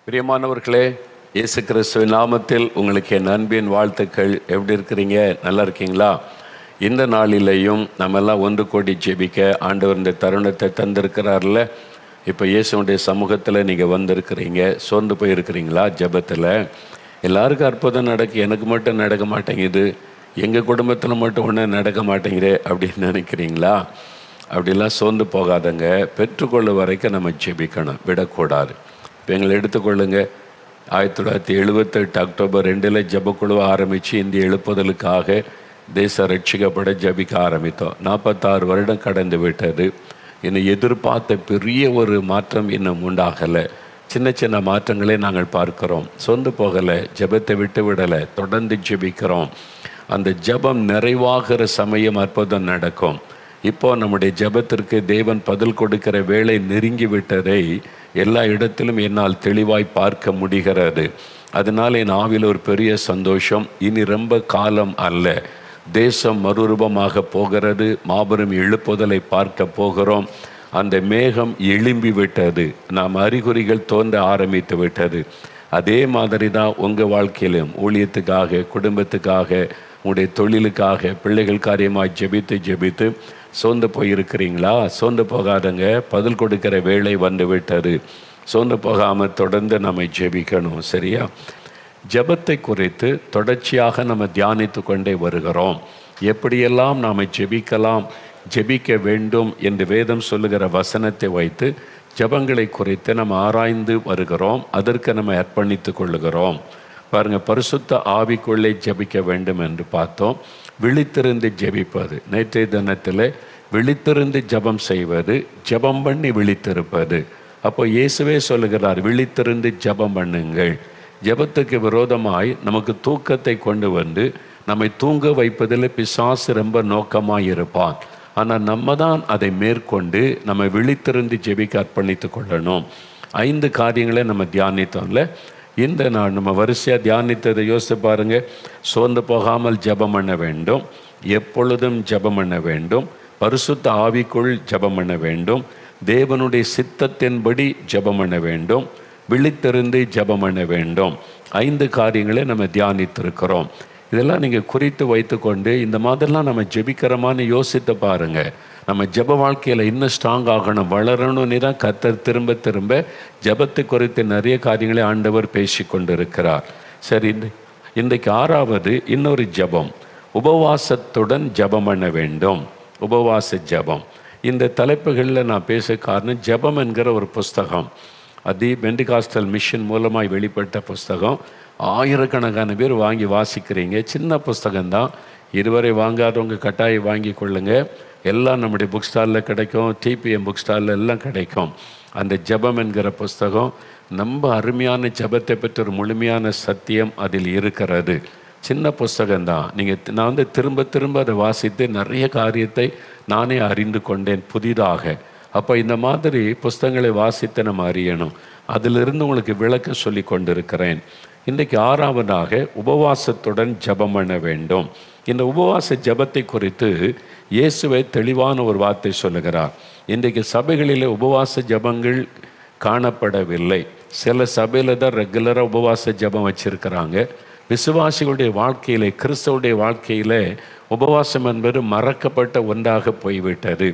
பிரியமானவர்களே, இயேசு கிறிஸ்துவின் நாமத்தில் உங்களுக்கு என் அன்பின் வாழ்த்துக்கள். எப்படி இருக்கிறீங்க? நல்லா இருக்கீங்களா? இந்த நாளிலேயும் நம்ம எல்லாம் ஒன்று கூடி ஜெபிக்க ஆண்டவர் இந்த தருணத்தை தந்திருக்கிறார்ல. இப்போ இயேசுடைய சமூகத்தில் நீங்கள் வந்திருக்கிறீங்க. சோர்ந்து போயிருக்கிறீங்களா? ஜெபத்தில் எல்லாருக்கும் அற்புதம் நடக்கு, எனக்கு மட்டும் நடக்க மாட்டேங்குது, எங்கள் குடும்பத்தில் மட்டும் ஒன்றும் நடக்க மாட்டேங்குது அப்படின்னு நினைக்கிறீங்களா? அப்படிலாம் சோர்ந்து போகாதங்க. பெற்றுக்கொள்ள வரைக்கும் நம்ம ஜெபிக்கணும், விடக்கூடாது. இப்போ எங்களை எடுத்துக்கொள்ளுங்க. 1978 அக்டோபர் 2 ஜெபக்குழுவை ஆரம்பித்து இந்திய எழுப்புதலுக்காக தேச ரட்சிக்கப்பட ஜெபிக்க ஆரம்பித்தோம். 46 வருடம் கடந்து விட்டது. இன்னும் எதிர்பார்த்த பெரிய ஒரு மாற்றம் இன்னும் உண்டாகலை. சின்ன சின்ன மாற்றங்களே நாங்கள் பார்க்கிறோம். சொந்து போகலை, ஜெபத்தை விட்டு விடலை, தொடர்ந்து ஜெபிக்கிறோம். அந்த ஜெபம் நிறைவாகிற சமயம் அற்புதம் நடக்கும். இப்போது நம்முடைய ஜெபத்திற்கு தேவன் பதில் கொடுக்கிற வேளை நெருங்கி விட்டதை எல்லா இடத்திலும் என்னால் தெளிவாய் பார்க்க முடிகிறது. அதனால் என் ஆவியில் ஒரு பெரிய சந்தோஷம். இனி ரொம்ப காலம் அல்ல, தேசம் மறுரூபமாக போகிறது. மாபெரும் எழுப்புதலை பார்க்க போகிறோம். அந்த மேகம் எழும்பி விட்டது. நாம் அறிகுறிகள் தோன்ற ஆரம்பித்து விட்டது. அதே மாதிரி தான் உங்கள் வாழ்க்கையிலும் ஊழியத்துக்காக, குடும்பத்துக்காக, உங்களுடைய தொழிலுக்காக, பிள்ளைகள் காரியமாக ஜெபித்து சோர்ந்து போயிருக்கிறீங்களா? சோர்ந்து போகாதங்க. பதில் கொடுக்கிற வேளை வந்து விட்டது. சோர்ந்து போகாமல் தொடர்ந்து நம்ம ஜெபிக்கணும். சரியா? ஜெபத்தை குறித்து தொடர்ச்சியாக நம்ம தியானித்து கொண்டே வருகிறோம். எப்படியெல்லாம் நாம் ஜெபிக்கலாம், ஜெபிக்க வேண்டும் என்று வேதம் சொல்லுகிற வசனத்தை வைத்து ஜெபங்களை குறித்து நம்ம ஆராய்ந்து வருகிறோம். அதற்கு நம்ம அர்ப்பணித்து கொள்ளுகிறோம். பாருங்கள், பரிசுத்த ஆவிக்குள்ளே ஜெபிக்க வேண்டும் என்று பார்த்தோம். விழித்திருந்து ஜெபிப்பது, நேற்றைய தினத்தில் விழித்திருந்து ஜெபம் செய்வது, ஜெபம் பண்ணி விழித்திருப்பது. அப்போ இயேசுவே சொல்லுகிறார், விழித்திருந்து ஜெபம் பண்ணுங்கள். ஜெபத்துக்கு விரோதமாய் நமக்கு தூக்கத்தை கொண்டு வந்து நம்மை தூங்க வைப்பதில் பிசாசு ரொம்ப நோக்கமாக இருப்பான். ஆனால் நம்ம தான் அதை மேற்கொண்டு நம்ம விழித்திருந்து ஜெபிக்க அர்ப்பணித்து கொள்ளணும். 5 காரியங்களை நம்ம தியானித்தோம்ல. இந்த நாள் நம்ம வரிசையாக தியானித்ததை யோசித்து பாருங்கள். சோர்ந்து போகாமல் ஜெபம் பண்ண வேண்டும், எப்பொழுதும் ஜெபம் பண்ண வேண்டும், பரிசுத்த ஆவிக்குள் ஜெபம் பண்ண வேண்டும், தேவனுடைய சித்தத்தின்படி ஜெபம் பண்ண வேண்டும், விழித்திருந்து ஜெபம் பண்ண வேண்டும். 5 காரியங்களை நம்ம தியானித்திருக்கிறோம். இதெல்லாம் நீங்கள் குறித்து வைத்து கொண்டு இந்த மாதிரிலாம் நம்ம ஜெபிக்கிறோமான்னு யோசித்து பாருங்கள். நம்ம ஜெப வாழ்க்கையில் இன்னும் ஸ்ட்ராங் ஆகணும், வளரணும்னு தான் கர்த்தர் திரும்ப திரும்ப ஜெபத்தை குறித்து நிறைய காரியங்களை ஆண்டவர் பேசி கொண்டிருக்கிறார். சரி, இன்றைக்கு 6வது இன்னொரு ஜெபம், உபவாசத்துடன் ஜெபம் பண்ண வேண்டும். உபவாச ஜெபம். இந்த தலைப்புகளில் நான் பேச காரணம், ஜெபம் என்கிற ஒரு புஸ்தகம், அது பெண்டிகாஸ்டல் மிஷன் மூலமாக வெளிப்பட்ட புஸ்தகம். ஆயிரக்கணக்கான பேர் வாங்கி வாசிக்கிறீங்க. சின்ன புஸ்தகம்தான். இதுவரை வாங்காதவங்க கட்டாயம் வாங்கி கொள்ளுங்க. எல்லாம் நம்முடைய புக் ஸ்டாலில் கிடைக்கும், டிபிஎம் புக் ஸ்டாலில் எல்லாம் கிடைக்கும். அந்த ஜெபம் என்கிற புஸ்தகம் ரொம்ப அருமையான ஜெபத்தை பற்றி ஒரு முழுமையான சத்தியம் அதில் இருக்கிறது. சின்ன புஸ்தகம்தான். நான் திரும்ப திரும்ப அதை வாசித்து நிறைய காரியத்தை நானே அறிந்து கொண்டேன் புதிதாக. அப்போ இந்த மாதிரி புஸ்தகங்களை வாசித்து நம்ம அறியணும். அதிலிருந்து உங்களுக்கு விளக்க சொல்லி கொண்டிருக்கிறேன். இன்றைக்கு 6வதாக உபவாசத்துடன் ஜெபம் பண்ண வேண்டும். இந்த உபவாச ஜெபத்தை குறித்து இயேசுவை தெளிவான ஒரு வார்த்தை சொல்லுகிறார். இன்றைக்கு சபைகளில் உபவாச ஜெபங்கள் காணப்படவில்லை. சில சபையில் தான் ரெகுலராக உபவாச ஜெபம் வச்சுருக்கிறாங்க. விசுவாசிகளுடைய வாழ்க்கையில், கிறிஸ்தவருடைய வாழ்க்கையில் உபவாசம் என்பது மறக்கப்பட்ட ஒன்றாக போய்விட்டது.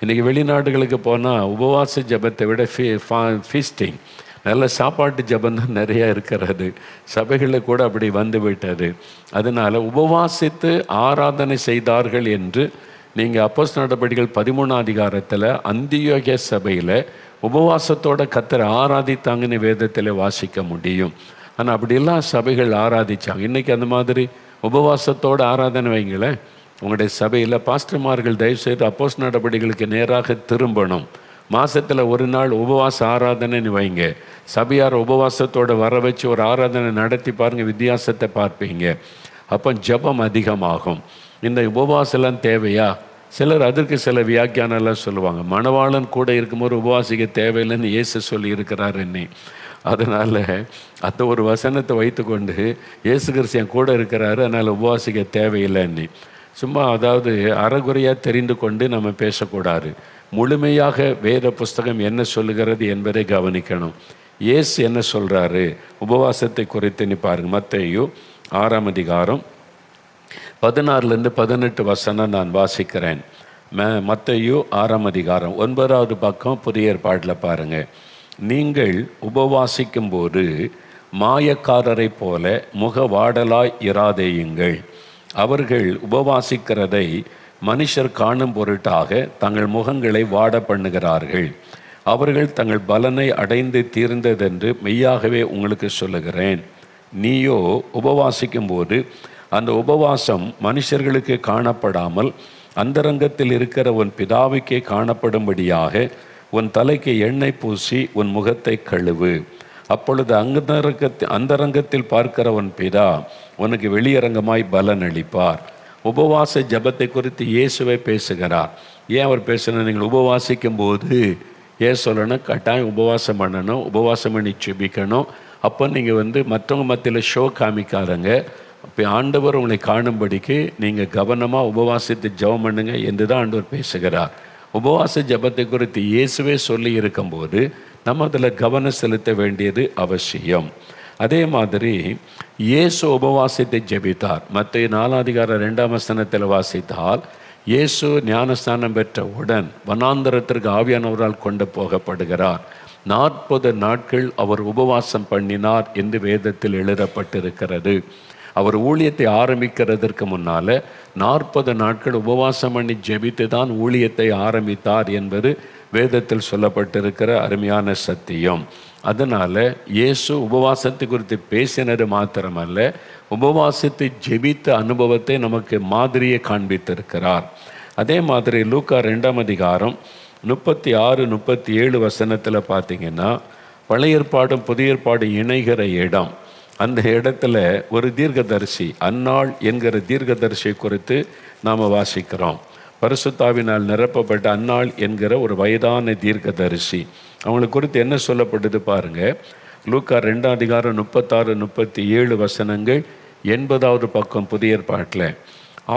இன்றைக்கி வெளிநாடுகளுக்கு போனால் உபவாச ஜெபத்தை விட ஃபீஸ்டிங், நல்ல சாப்பாட்டு ஜெபம் தான் நிறையா இருக்கிறது. சபைகளில் கூட அப்படி வந்து விட்டது. அதனால் உபவாசித்து ஆராதனை செய்தார்கள் என்று நீங்கள் அப்போஸ்தலர் நடபடிகள் 13ஆம் அதிகாரத்தில் அந்தியோகிய சபையில் உபவாசத்தோட கர்த்தரை ஆராதித்தாங்கன்னு வேதத்தில் வாசிக்க முடியும். ஆனால் அப்படியெல்லாம் சபைகள் ஆராதித்தாங்க. இன்றைக்கி அந்த மாதிரி உபவாசத்தோடு ஆராதனை வைங்களேன். உங்களுடைய சபையில் பாஸ்டர்மார்கள் தயவுசெய்து அப்போஸ்தலர் நடபடிகளுக்கு நேராக திரும்பணும். மாதத்தில் ஒரு நாள் உபவாச ஆராதனைன்னு வைங்க. சபையார் உபவாசத்தோடு வர வச்சு ஒரு ஆராதனை நடத்தி பாருங்கள், வித்தியாசத்தை பார்ப்பீங்க. அப்போ ஜெபம் அதிகமாகும். இந்த உபவாசம்லாம் தேவையா? சிலர் அதற்கு சில வியாக்கியானெல்லாம் சொல்லுவாங்க. மணவாளன் கூட இருக்கும்போது உபவாசிக்க தேவையில்லைன்னு இயேசு சொல்லி இருக்கிறார் என்னை. அதனால் அந்த ஒரு வசனத்தை வைத்து கொண்டு இயேசு கிறிஸ்து என் கூட இருக்கிறாரு, அதனால் உபவாசிக்க தேவையில்லைன்னு சும்மா, அதாவது அறகுறையாக தெரிந்து கொண்டு நம்ம பேசக்கூடாது. முழுமையாக வேத புஸ்தகம் என்ன சொல்லுகிறது என்பதை கவனிக்கணும். இயேசு என்ன சொல்கிறாரு உபவாசத்தை குறித்து நீ பாருங்கள். மத்தேயு 6ஆம் அதிகாரம் 16-18 வசனம் நான் வாசிக்கிறேன். மத்தேயு 6ஆம் அதிகாரம் 9வது பக்கம் புதிய ஏற்பாட்டில் பாருங்கள். நீங்கள் உபவாசிக்கும் போது மாயக்காரரை போல முகவாடலாய் இராதேயுங்கள். அவர்கள் உபவாசிக்கிறதை மனுஷர் காணும் பொருட்டாக தங்கள் முகங்களை வாட பண்ணுகிறார்கள். அவர்கள் தங்கள் பலனை அடைந்து தீர்ந்ததென்று மெய்யாகவே உங்களுக்கு சொல்லுகிறேன். நீயோ உபவாசிக்கும் போது அந்த உபவாசம் மனுஷர்களுக்கு காணப்படாமல் அந்தரங்கத்தில் இருக்கிற உன் பிதாவுக்கே காணப்படும்படியாக உன் தலைக்கு எண்ணெய் பூசி உன் முகத்தை கழுவு. அப்பொழுது அந்தரங்கத்தில் பார்க்கிற உன் பிதா உனக்கு வெளியரங்கமாய் பலன் அளிப்பார். உபவாச ஜபத்தை குறித்து இயேசுவை பேசுகிறார். ஏன் அவர் பேசணும்? நீங்கள் உபவாசிக்கும் போது ஏன் சொல்லணும்? கட்டாயம் உபவாசம் பண்ணணும், உபவாசம் பண்ணி செபிக்கணும். அப்போ நீங்கள் மற்றவங்க மத்தியில் ஷோ காமிக்காதங்க. இப்போ ஆண்டவர் உங்களை காணும்படிக்கு நீங்கள் கவனமாக உபவாசித்து ஜெபம் பண்ணுங்க என்று தான் ஆண்டவர் பேசுகிறார். உபவாச ஜபத்தை குறித்து இயேசுவே சொல்லி இருக்கும்போது நம்ம அதில் கவனம் செலுத்த வேண்டியது அவசியம். அதே மாதிரி இயேசு உபவாசத்தை ஜெபித்தார். மத்தேயு 4ஆம் அதிகாரம் 2ஆம் வசனத்தில் வாசித்தால், இயேசு ஞானஸ்நானம் பெற்றவுடன் வனாந்தரத்திற்கு ஆவியானவரால் கொண்டு போகப்படுகிறார். 40 நாட்கள் அவர் உபவாசம் பண்ணினார் என்று வேதத்தில் எழுதப்பட்டிருக்கிறது. அவர் ஊழியத்தை ஆரம்பிக்கிறதற்கு முன்னால் 40 நாட்கள் உபவாசம் பண்ணி ஜெபித்து தான் ஊழியத்தை ஆரம்பித்தார் என்பது வேதத்தில் சொல்லப்பட்டிருக்கிற அருமையான சத்தியம். அதனால் இயேசு உபவாசத்தை குறித்து பேசினது மாத்திரமல்ல, உபவாசத்தை ஜெபித்த அனுபவத்தை நமக்கு மாதிரியை காண்பித்திருக்கிறார். அதே மாதிரி லூக்கா 2ஆம் அதிகாரம் 36-37 வசனத்தில் பார்த்தீங்கன்னா, பழைய ஏற்பாடும் புதிய ஏற்பாடு இணைகிற இடம். அந்த இடத்துல ஒரு தீர்க்கதரிசி, அன்னாள் என்கிற தீர்க்கதரிசி குறித்து நாம் வாசிக்கிறோம். பரிசுத்தாவினால் நிரப்பப்பட்ட அன்னாள் என்கிற ஒரு வயதான தீர்க்கதரிசி. அவங்களை குறித்து என்ன சொல்லப்படுது பாருங்கள். லூக்கா 2ஆம் அதிகாரம் 36-37 வசனங்கள் 80வது பக்கம் புதிய ஏற்பாட்டில்.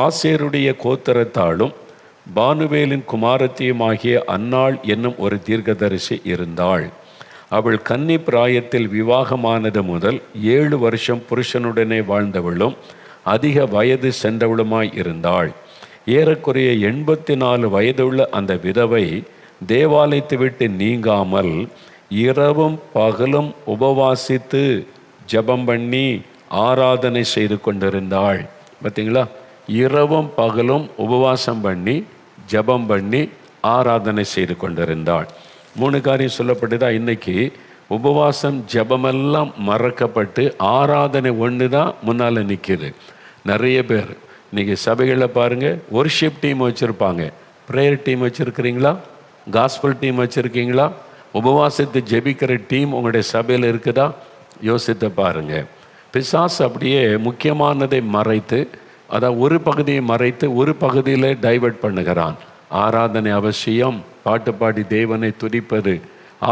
ஆசேருடைய கோத்திரத்தாலும் பானுவேலின் குமாரத்தியுமாகிய அன்னாள் என்னும் ஒரு தீர்க்கதரிசி இருந்தாள். அவள் கன்னி பிராயத்தில் விவாகமானது முதல் 7 வருஷம் புருஷனுடனே வாழ்ந்தவளும் அதிக வயது சென்றவளுமாய் இருந்தாள். ஏறக்குறைய 84 வயதுள்ள அந்த விதவை தேவாலயத்தை விட்டு நீங்காமல் இரவும் பகலும் உபவாசித்து ஜெபம் பண்ணி ஆராதனை செய்து கொண்டிருந்தாள். பார்த்தீங்களா? இரவும் பகலும் உபவாசம் பண்ணி ஜெபம் பண்ணி ஆராதனை செய்து கொண்டிருந்தாள். 3 காரியம் சொல்லப்பட்டுதா. இன்னைக்கு உபவாசம் ஜெபமெல்லாம் மறக்கப்பட்டு ஆராதனை ஒன்று தான் முன்னால் நிற்கிது. நிறைய பேர் இன்றைக்கி சபைகளில் பாருங்கள், ஒர்ஷிப் டீம் வச்சுருப்பாங்க, ப்ரேயர் டீம் வச்சுருக்கிறீங்களா, காஸ்பல் டீம் வச்சுருக்கீங்களா? உபவாசத்தை ஜெபிக்கிற டீம் உங்களுடைய சபையில் இருக்குதா? யோசித்து பாருங்கள். பிசாசு அப்படியே முக்கியமானதை மறைத்து, அதான் ஒரு பகுதியை மறைத்து ஒரு பகுதியில் டைவர்ட் பண்ணுகிறான். ஆராதனை அவசியம், பாட்டு பாடி தேவனை துதிப்பது.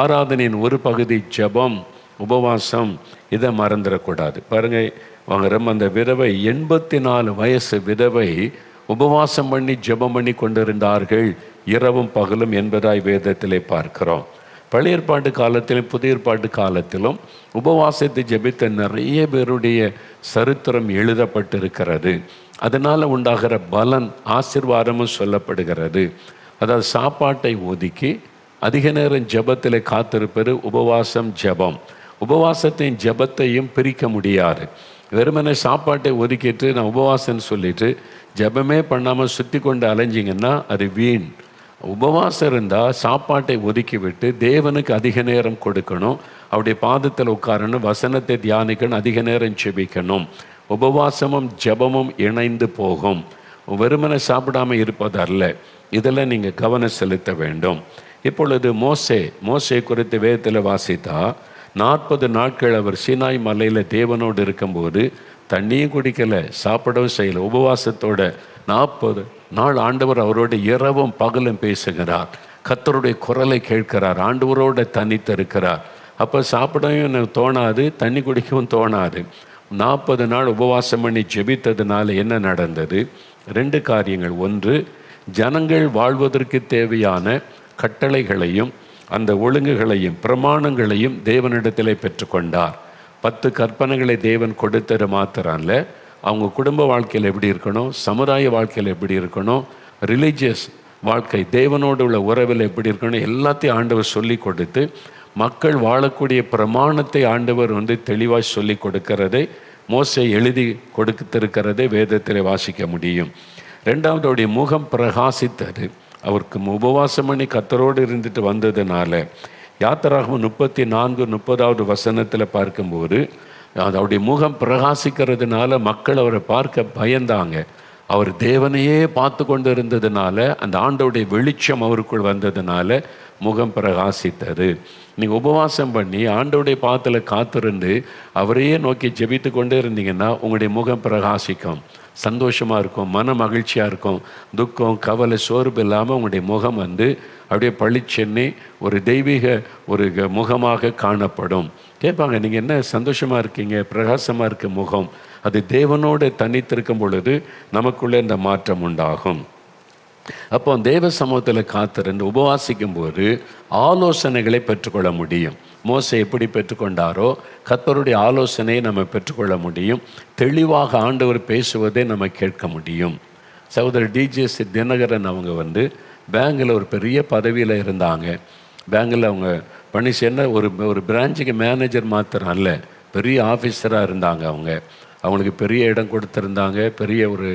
ஆராதனையின் ஒரு பகுதி ஜெபம், உபவாசம். இதை மறந்துடக்கூடாது. பாருங்கள், அவங்க அந்த விதவை 84 வயசு விதவை உபவாசம் பண்ணி ஜெபம் பண்ணி கொண்டிருந்தார்கள் இரவும் பகலும் என்பதாய் வேதத்திலே பார்க்கிறோம். பழைய ஏற்பாட்டு காலத்திலும் புதிய ஏற்பாட்டு காலத்திலும் உபவாசத்தை ஜெபித்த நிறைய பேருடைய சரித்திரம் எழுதப்பட்டிருக்கிறது. அதனால் உண்டாகிற பலன் ஆசீர்வாதமும் சொல்லப்படுகிறது. அதாவது சாப்பாட்டை ஒதுக்கி அதிக நேரம் ஜெபத்தில் காத்திருப்பது உபவாசம் ஜெபம். உபவாசத்தையும் ஜெபத்தையும் பிரிக்க முடியாது. வெறுமனே சாப்பாட்டை ஒதுக்கிட்டு நான் உபவாசம்னு சொல்லிட்டு ஜெபமே பண்ணாமல் சுற்றி கொண்டு அலைஞ்சிங்கன்னா அது வீண். உபவாசம் இருந்தால் சாப்பாட்டை ஒதுக்கி விட்டு தேவனுக்கு அதிக நேரம் கொடுக்கணும், அவருடைய பாதத்தில் உட்காரணும், வசனத்தை தியானிக்கணும், அதிக நேரம் ஜெபிக்கணும். உபவாசமும் ஜெபமும் இணைந்து போகும். வெறுமனை சாப்பிடாமல் இருப்பது அல்ல. இதில் நீங்கள் கவனம் செலுத்த வேண்டும். இப்பொழுது மோசே குறித்து வேதத்தில் வாசித்தா 40 நாட்கள் அவர் சீனாய் மலையில் தேவனோடு இருக்கும்போது தண்ணியும் குடிக்கலை, சாப்பிடவும் செய்யலை. உபவாசத்தோட 40 நாள் ஆண்டவர் அவரோட இரவும் பகலும் பேசுகிறார். கர்த்தருடைய குரலை கேட்கிறார். ஆண்டவரோட தனித்து இருக்கிறார். அப்போ சாப்பிடவும் எனக்கு தோணாது, தண்ணி குடிக்கவும் தோணாது. 40 நாள் உபவாசம் பண்ணி ஜெபித்ததுனால என்ன நடந்தது? 2 காரியங்கள். ஒன்று, ஜனங்கள் வாழ்வதற்கு தேவையான கட்டளைகளையும் அந்த ஒழுங்குகளையும் பிரமாணங்களையும் தேவனிடத்திலே பெற்றுக்கொண்டார். 10 கற்பனைகளை தேவன் கொடுத்தது மாத்திரம்ல, அவங்க குடும்ப வாழ்க்கையில் எப்படி இருக்கணும், சமுதாய வாழ்க்கையில் எப்படி இருக்கணும், ரிலீஜியஸ் வாழ்க்கை தேவனோடு உள்ள உறவில் எப்படி இருக்கணும், எல்லாத்தையும் ஆண்டவர் சொல்லி கொடுத்து மக்கள் வாழக்கூடிய பிரமாணத்தை ஆண்டவர் தெளிவாக சொல்லி கொடுக்கிறதை மோசே எழுதி கொடுத்திருக்கிறதை வேதத்தில் வாசிக்க முடியும். ரெண்டாவது, அவருடைய முகம் பிரகாசித்தது. அவருக்கு உபவாசம் பண்ணி கர்த்தரோடு இருந்துட்டு வந்ததுனால யாத்திராகமம் 34:30 வசனத்தில் பார்க்கும்போது அவருடைய முகம் பிரகாசிக்கிறதுனால மக்கள் அவரை பார்க்க பயந்தாங்க. அவர் தேவனையே பார்த்து கொண்டு இருந்ததுனால அந்த ஆண்டவருடைய வெளிச்சம் அவருக்குள் வந்ததுனால முகம் பிரகாசித்தது. நீங்கள் உபவாசம் பண்ணி ஆண்டவருடைய பாதத்தில் காத்திருந்து அவரையே நோக்கி ஜெபித்து கொண்டே இருந்தீங்கன்னா உங்களுடைய முகம் பிரகாசிக்கும், சந்தோஷமாக இருக்கும், மன மகிழ்ச்சியாக இருக்கும். துக்கம், கவலை, சோர்வு இல்லாமல் உங்களுடைய முகம் அப்படியே பளிச்சென்னி ஒரு தெய்வீக ஒரு முகமாக காணப்படும். கேட்பாங்க, நீங்கள் என்ன சந்தோஷமாக இருக்கீங்க, பிரகாசமாக இருக்க முகம்? அது தேவனோடு தனித்திருக்கும் பொழுது நமக்குள்ளே இந்த மாற்றம் உண்டாகும். அப்போ தேவ சமூகத்தில் காத்திருந்து உபவாசிக்கும் போது ஆலோசனைகளை பெற்றுக்கொள்ள முடியும். மோசே எப்படி பெற்றுக்கொண்டாரோ கர்த்தருடைய ஆலோசனையை நம்ம பெற்றுக்கொள்ள முடியும். தெளிவாக ஆண்டவர் பேசுவதை நம்ம கேட்க முடியும். சகோதரர் டிஜிஎஸ் தினகரன் அவங்க பேங்கில் ஒரு பெரிய பதவியில் இருந்தாங்க. பேங்கில் அவங்க பணி செய்ய ஒரு பிரான்ச்சுக்கு மேனேஜர் மாத்திரம் அல்ல, பெரிய ஆஃபீஸராக இருந்தாங்க. அவங்களுக்கு பெரிய இடம் கொடுத்துருந்தாங்க. பெரிய ஒரு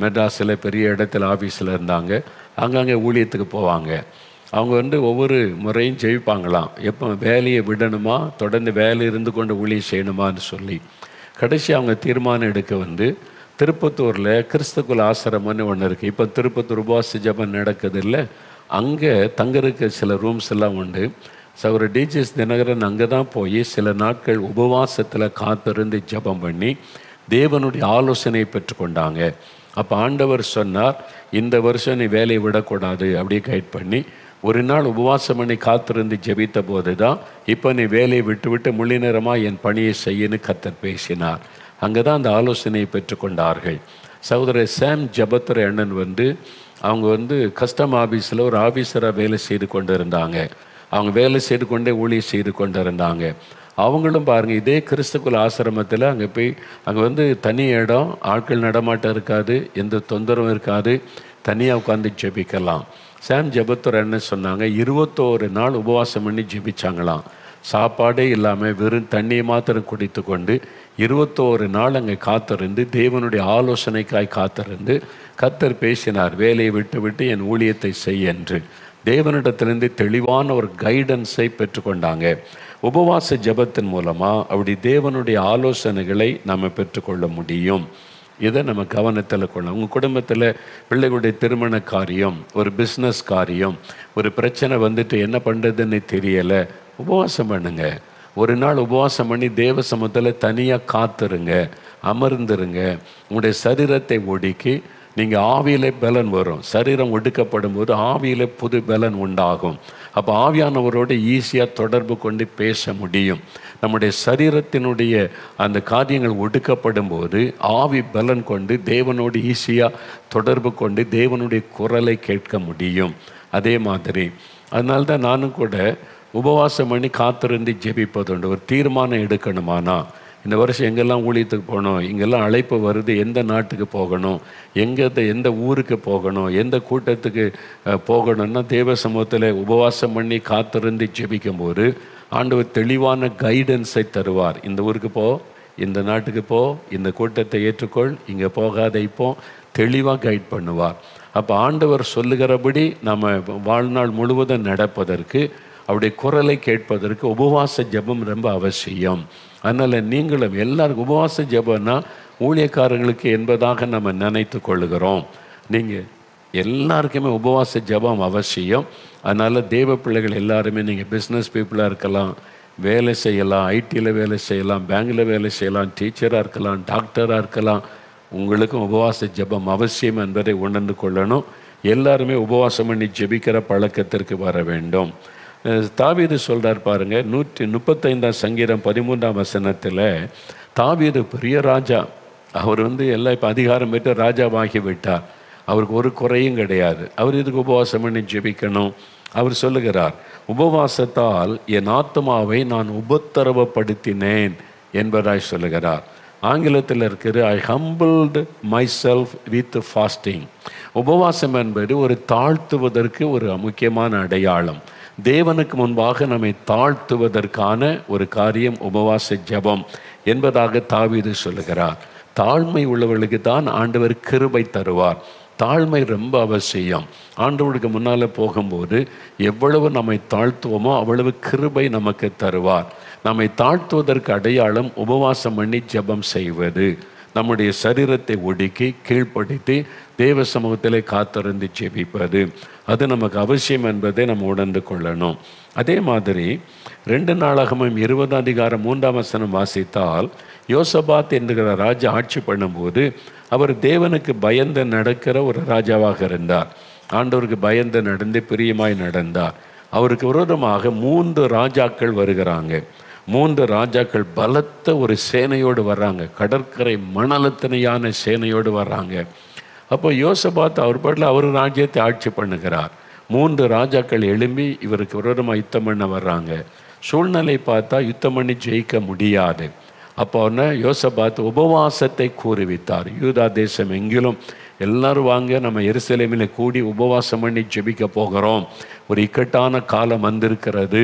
மெட்ராஸில் பெரிய இடத்துல ஆஃபீஸில் இருந்தாங்க. அங்கங்கே ஊழியத்துக்கு போவாங்க. அவங்க ஒவ்வொரு முறையும் ஜெயிப்பாங்களாம், எப்போ வேலையை விடணுமா, தொடர்ந்து வேலை இருந்து கொண்டு ஊழியம் செய்யணுமான்னு சொல்லி. கடைசி அவங்க தீர்மானம் எடுக்க திருப்பத்தூரில் கிறிஸ்துக்குள் ஆசிரமம்னு ஒன்று இருக்குது. இப்போ திருப்பத்தூர் உபவாச ஜபம் நடக்குது இல்லை, அங்கே தங்கறதுக்கு சில ரூம்ஸ் எல்லாம் உண்டு. சகோதரர் டிஜிஎஸ் தினகரன் அங்கே தான் போய் சில நாட்கள் உபவாசத்தில் காத்திருந்து ஜபம் பண்ணி தேவனுடைய ஆலோசனையை பெற்றுக்கொண்டாங்க. அப்போ ஆண்டவர் சொன்னார், இந்த வருஷம் நீ வேலையை விடக்கூடாது அப்படியே கைட் பண்ணி ஒரு நாள் உபவாசம் பண்ணி காத்திருந்து ஜெபித்த போது தான் இப்போ நீ வேலையை விட்டு முழு நேரமாக என் பணியை செய்யன்னு கர்த்தர் பேசினார். அங்கே தான் அந்த ஆலோசனையை பெற்றுக்கொண்டார்கள். சகோதரர் சாம் ஜபத்துரை அண்ணன் அவங்க கஸ்டம் ஆஃபீஸில் ஒரு ஆஃபீஸராக வேலை செய்து கொண்டு இருந்தாங்க. அவங்க வேலை செய்து கொண்டே ஊழியம் செய்து கொண்டு இருந்தாங்க. அவங்களும் பாருங்கள், இதே கிறிஸ்துக்குள் ஆசிரமத்தில் அங்கே தனி இடம், ஆட்கள் நடமாட்டம் இருக்காது, எந்த தொந்தரவும் இருக்காது, தனியாக உட்காந்து ஜெபிக்கலாம். சாம் ஜபத்துரை என்ன சொன்னாங்க, 21 நாள் உபவாசம் பண்ணி ஜெபிச்சாங்களாம். சாப்பாடே இல்லாமல் வெறும் தண்ணியை மாத்திரம் குடித்து கொண்டு 21 நாள் அங்கே காத்திருந்து தேவனுடைய ஆலோசனைக்காய் காத்திருந்து கர்த்தர் பேசினார், வேலையை விட்டு என் ஊழியத்தை செய் என்று. தேவனிடத்திலிருந்து தெளிவான ஒரு கைடன்ஸை பெற்றுக்கொண்டாங்க. உபவாச ஜபத்தின் மூலமாக அப்படி தேவனுடைய ஆலோசனைகளை நம்ம பெற்றுக்கொள்ள முடியும். இதை நம்ம கவனத்தில் கொள்ளலாம். உங்கள் குடும்பத்தில் பிள்ளைகளுடைய திருமண காரியம், ஒரு பிஸ்னஸ் காரியம், ஒரு பிரச்சனை என்ன பண்ணுறதுன்னு தெரியலை, உபவாசம் பண்ணுங்க. ஒரு நாள் உபவாசம் பண்ணி தேவ சமூகத்தில் தனியாக காத்துருங்க, அமர்ந்துருங்க. உங்களுடைய சரீரத்தை ஒடுக்கி நீங்கள் ஆவியிலே பலன் வரும். சரீரம் ஒடுக்கப்படும் போது ஆவியிலே புது பலன் உண்டாகும். அப்போ ஆவியானவரோடு ஈஸியாக தொடர்பு கொண்டு பேச முடியும். நம்முடைய சரீரத்தினுடைய அந்த காரியங்கள் ஒடுக்கப்படும் போது ஆவி பலன் கொண்டு தேவனோடு ஈஸியாக தொடர்பு கொண்டு தேவனுடைய குரலை கேட்க முடியும். அதே மாதிரி அதனால்தான் நானும் கூட உபவாசம் பண்ணி காத்திருந்து ஜெபிப்பதுண்டு. ஒரு தீர்மானம் எடுக்கணுமானா, இந்த வருஷம் எங்கெல்லாம் ஊழியத்துக்கு போகணும், இங்கெல்லாம் அழைப்பு வருது, எந்த நாட்டுக்கு போகணும், எந்த ஊருக்கு போகணும், எந்த கூட்டத்துக்கு போகணும்னா தேவ சமூகத்தில் உபவாசம் பண்ணி காத்திருந்து ஜெபிக்கும் போது ஆண்டவர் தெளிவான கைடன்ஸை தருவார். இந்த ஊருக்கு போ, இந்த நாட்டுக்கு போ, இந்த கூட்டத்தை ஏற்றுக்கொள், இங்கே போகாத, இப்போ தெளிவாக கைட் பண்ணுவார். அப்போ ஆண்டவர் சொல்லுகிறபடி நம்ம வாழ்நாள் முழுவதும் நடப்பதற்கு, அவருடைய குரலை கேட்பதற்கு உபவாச ஜெபம் ரொம்ப அவசியம். அதனால் நீங்களும் எல்லாருக்கும் உபவாச ஜெபம்னா ஊழியக்காரர்களுக்கு என்பதாக நம்ம நினைத்து கொள்ளுகிறோம். நீங்கள் எல்லாருக்குமே உபவாச ஜெபம் அவசியம். அதனால் தேவ பிள்ளைகள் எல்லாருமே, நீங்கள் பிஸ்னஸ் பீப்புளாக இருக்கலாம், வேலை செய்யலாம், ஐடியில் வேலை செய்யலாம், பேங்கில் வேலை செய்யலாம், டீச்சராக இருக்கலாம், டாக்டராக இருக்கலாம், உங்களுக்கும் உபவாச ஜெபம் அவசியம் என்பதை உணர்ந்து கொள்ளணும். எல்லாருமே உபவாசம் பண்ணி ஜெபிக்கிற பழக்கத்திற்கு வர வேண்டும். தாவீது சொல்கிறார் பாருங்க, 135 சங்கீதம் 13 வசனத்தில், தாவீது பெரிய ராஜா, அவர் எல்லாம் இப்போ அதிகாரம் பெற்று ராஜாவாகி விட்டார், அவருக்கு ஒரு குறையும் கிடையாது. அவர் இதுக்கு உபவாசம் பண்ணி ஜெபிக்கணும். அவர் சொல்லுகிறார், உபவாசத்தால் என் ஆத்மாவை நான் உபத்திரவப்படுத்தினேன் என்பதாய் சொல்லுகிறார். ஆங்கிலத்தில் இருக்கிற I humbled myself with fasting. உபவாசம் என்பது ஒரு தாழ்த்துவதற்கு ஒரு முக்கியமான அடையாளம். தேவனுக்கு முன்பாக நம்மை தாழ்த்துவதற்கான ஒரு காரியம் உபவாச ஜெபம் என்பதாக தாவீது சொல்லுகிறார். தாழ்மை உள்ளவர்களுக்கு தான் ஆண்டவர் கிருபை தருவார். தாழ்மை ரொம்ப அவசியம். ஆண்டவருக்கு முன்னால் போகும்போது எவ்வளவு நம்மை தாழ்த்துவோமோ அவ்வளவு கிருபை நமக்கு தருவார். நம்மை தாழ்த்துவதற்கு அடையாளம் உபவாசம் பண்ணி ஜெபம் செய்வது. நம்முடைய சரீரத்தை ஒடுக்கி கீழ்ப்படுத்தி தேவ சமூகத்திலே காத்திருந்து ஜெபிப்பது, அது நமக்கு அவசியம் என்பதை நம்ம உணர்ந்து கொள்ளணும். அதே மாதிரி 2 நாளாகமும் 20:3 வாசித்தால், யோசபாத் என்கிற ராஜா ஆட்சி பண்ணும்போது அவர் தேவனுக்கு பயந்து நடக்கிற ஒரு ராஜாவாக இருந்தார். ஆண்டவருக்கு பயந்து நடந்து பிரியமாய் நடந்தார். அவருக்கு விரோதமாக 3 ராஜாக்கள் வருகிறாங்க. 3 ராஜாக்கள் பலத்த ஒரு சேனையோடு வர்றாங்க. கடற்கரை மணலத்தனையான சேனையோடு வர்றாங்க. அப்போ யோசபாத் அவர் பாட்டில் அவர் ராஜ்யத்தை ஆட்சி பண்ணுகிறார். 3 ராஜாக்கள் எழும்பி இவருக்கு விரோதமாக யுத்தம் பண்ண வர்றாங்க. சூழ்நிலை பார்த்தா யுத்தம் பண்ணி ஜெயிக்க முடியாது. அப்போ யோசபாத் உபவாசத்தை கூறுவித்தார். யூதா தேசம் எங்கிலும் எல்லாரும் வாங்க, நம்ம எருசலேமில் கூடி உபவாசம் பண்ணி ஜெபிக்க போகிறோம். ஒரு இக்கட்டான காலம் வந்திருக்கிறது,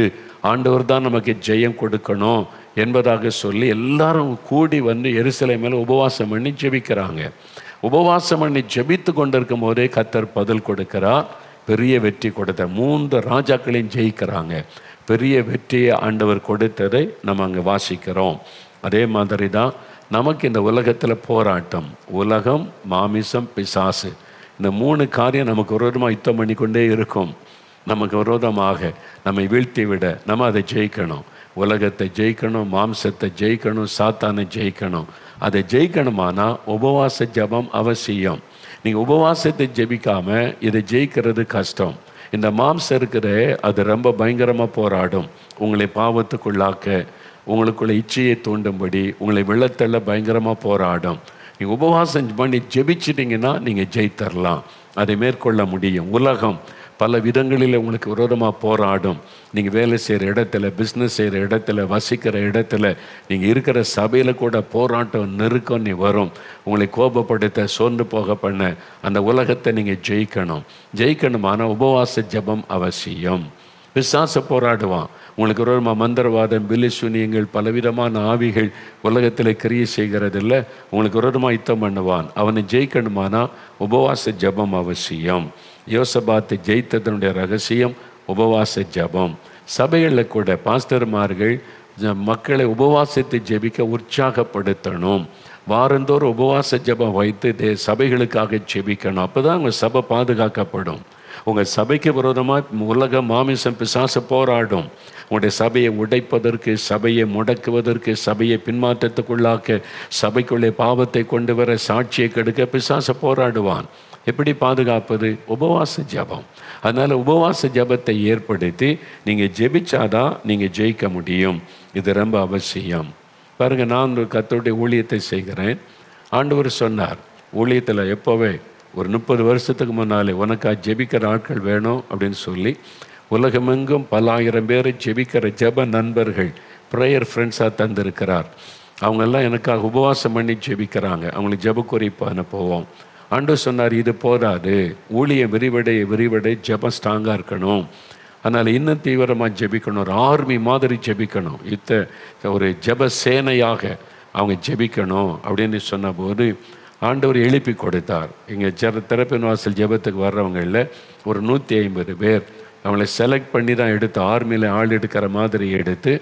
ஆண்டவர் தான் நமக்கு ஜெயம் கொடுக்கணும் என்பதாக சொல்லி எல்லாரும் கூடி வந்து எருசலேமில் உபவாசம் பண்ணி ஜெபிக்கிறாங்க. உபவாசம் பண்ணி ஜெபித்து கொண்டிருக்கும் போதே கர்த்தர் பதில் கொடுக்கிறார். பெரிய வெற்றி கொடுத்தார். 3 ராஜாக்களையும் ஜெயிக்கிறாங்க. பெரிய வெற்றியை ஆண்டவர் கொடுத்ததை நம்ம அங்கே வாசிக்கிறோம். அதே மாதிரி தான் நமக்கு இந்த உலகத்தில் போராட்டம். உலகம், மாமிசம், பிசாசு, இந்த 3 காரியம் நமக்கு விரோதமாக யுத்தம் பண்ணி கொண்டே இருக்கும். நமக்கு விரோதமாக நம்மை வீழ்த்தி விட நம்ம அதை ஜெயிக்கணும். உலகத்தை ஜெயிக்கணும், மாம்சத்தை ஜெயிக்கணும், சாத்தானை ஜெயிக்கணும். அதை ஜெயிக்கணுமானா உபவாச ஜெபம் அவசியம். நீங்கள் உபவாசத்தை ஜெபிக்காமல் இதை ஜெயிக்கிறது கஷ்டம். இந்த மாம்சம் இருக்கிற அது ரொம்ப பயங்கரமாக போராடும். உங்களை பாவத்துக்குள்ளாக்க, உங்களுக்குள்ள இச்சையை தூண்டும்படி, உங்களை வெள்ளத்தள்ள பயங்கரமாக போராடும். நீங்கள் உபவாசம் பண்ணி ஜெபிச்சிட்டிங்கன்னா நீங்கள் ஜெயித்தரலாம், அதை மேற்கொள்ள முடியும். உலகம் பல விதங்களில் உங்களுக்கு விரோதமாக போராடும். நீங்கள் வேலை செய்கிற இடத்துல, பிஸ்னஸ் செய்கிற இடத்துல, வசிக்கிற இடத்துல, நீங்கள் இருக்கிற சபையில் கூட போராட்டம், நெருக்கம் வரும். உங்களை கோபப்படுத்த, சோர்ந்து போக பண்ண அந்த உலகத்தை நீங்கள் ஜெயிக்கணும். ஜெயிக்கணுமான உபவாச ஜெபம் அவசியம். பிசாசு போராடுவான். உங்களுக்கு விரோதமாக மந்திரவாதம், பில்லிசூனியங்கள், பலவிதமான ஆவிகள் உலகத்தில் கிரியை செய்கிறதில்ல. உங்களுக்கு விரோதமாக யுத்தம் பண்ணுவான். அவனை ஜெயிக்கணுமானா உபவாச ஜெபம் அவசியம். யோசபாத்தை ஜெயித்ததனுடைய ரகசியம் உபவாச ஜெபம். சபைகளில் கூட பாஸ்டர்மார்கள் மக்களை உபவாசத்தை ஜெபிக்க உற்சாகப்படுத்தணும். வாரந்தோறும் உபவாச ஜெபம் வைத்து சபைகளுக்காக ஜெபிக்கணும். அப்போ தான் உங்கள் சபை பாதுகாக்கப்படும். உங்கள் சபைக்கு விரோதமாக உலக மாமிசம் பிசாசு போராடும். உங்களுடைய சபையை உடைப்பதற்கு, சபையை முடக்குவதற்கு, சபையை பின்மாற்றத்துக்குள்ளாக்க, சபைக்குள்ளே பாவத்தை கொண்டு வர, சாட்சியை கெடுக்க பிசாசு போராடுவான். எப்படி பாதுகாப்பது? உபவாச ஜெபம். அதனால் உபவாச ஜெபத்தை ஏற்படுத்தி நீங்கள் ஜெபிச்சாதான் நீங்கள் ஜெயிக்க முடியும். இது ரொம்ப அவசியம். பாருங்கள், நான் ஒரு கர்த்தருடைய ஊழியத்தை செய்கிறேன். ஆண்டவர் சொன்னார், ஊழியத்தில் எப்போவே ஒரு 30 வருஷத்துக்கு முன்னாலே உனக்காக ஜெபிக்கிற ஆட்கள் வேணும் அப்படின்னு சொல்லி உலகமெங்கும் பல ஆயிரம் பேரை ஜெபிக்கிற ஜெப நண்பர்கள், ப்ரேயர் ஃப்ரெண்ட்ஸாக தந்திருக்கிறார். அவங்கெல்லாம் எனக்காக உபவாசம் பண்ணி ஜெபிக்கிறாங்க. அவங்களுக்கு ஜெப குறிப்பு அனுப்புவோம். ஆண்டவர் சொன்னார், இது போதாது, ஊழியம் விரிவடை ஜெபம் ஸ்ட்ராங்காக இருக்கணும். அதனால் இன்னும் தீவிரமாக ஜெபிக்கணும். ஒரு ஆர்மி மாதிரி ஜெபிக்கணும். ஒரு ஜெப சேனையாக அவங்க ஜெபிக்கணும் அப்படின்னு சொன்னபோது ஆண்டவர் எழுப்பி கொடுத்தார். இங்கே திறப்பின் வாசல் ஜெபத்துக்கு வர்றவங்களில் ஒரு 150 பேர் அவங்கள செலக்ட் பண்ணி தான் எடுத்து, ஆர்மியில் ஆள் எடுக்கிற மாதிரி எடுத்து,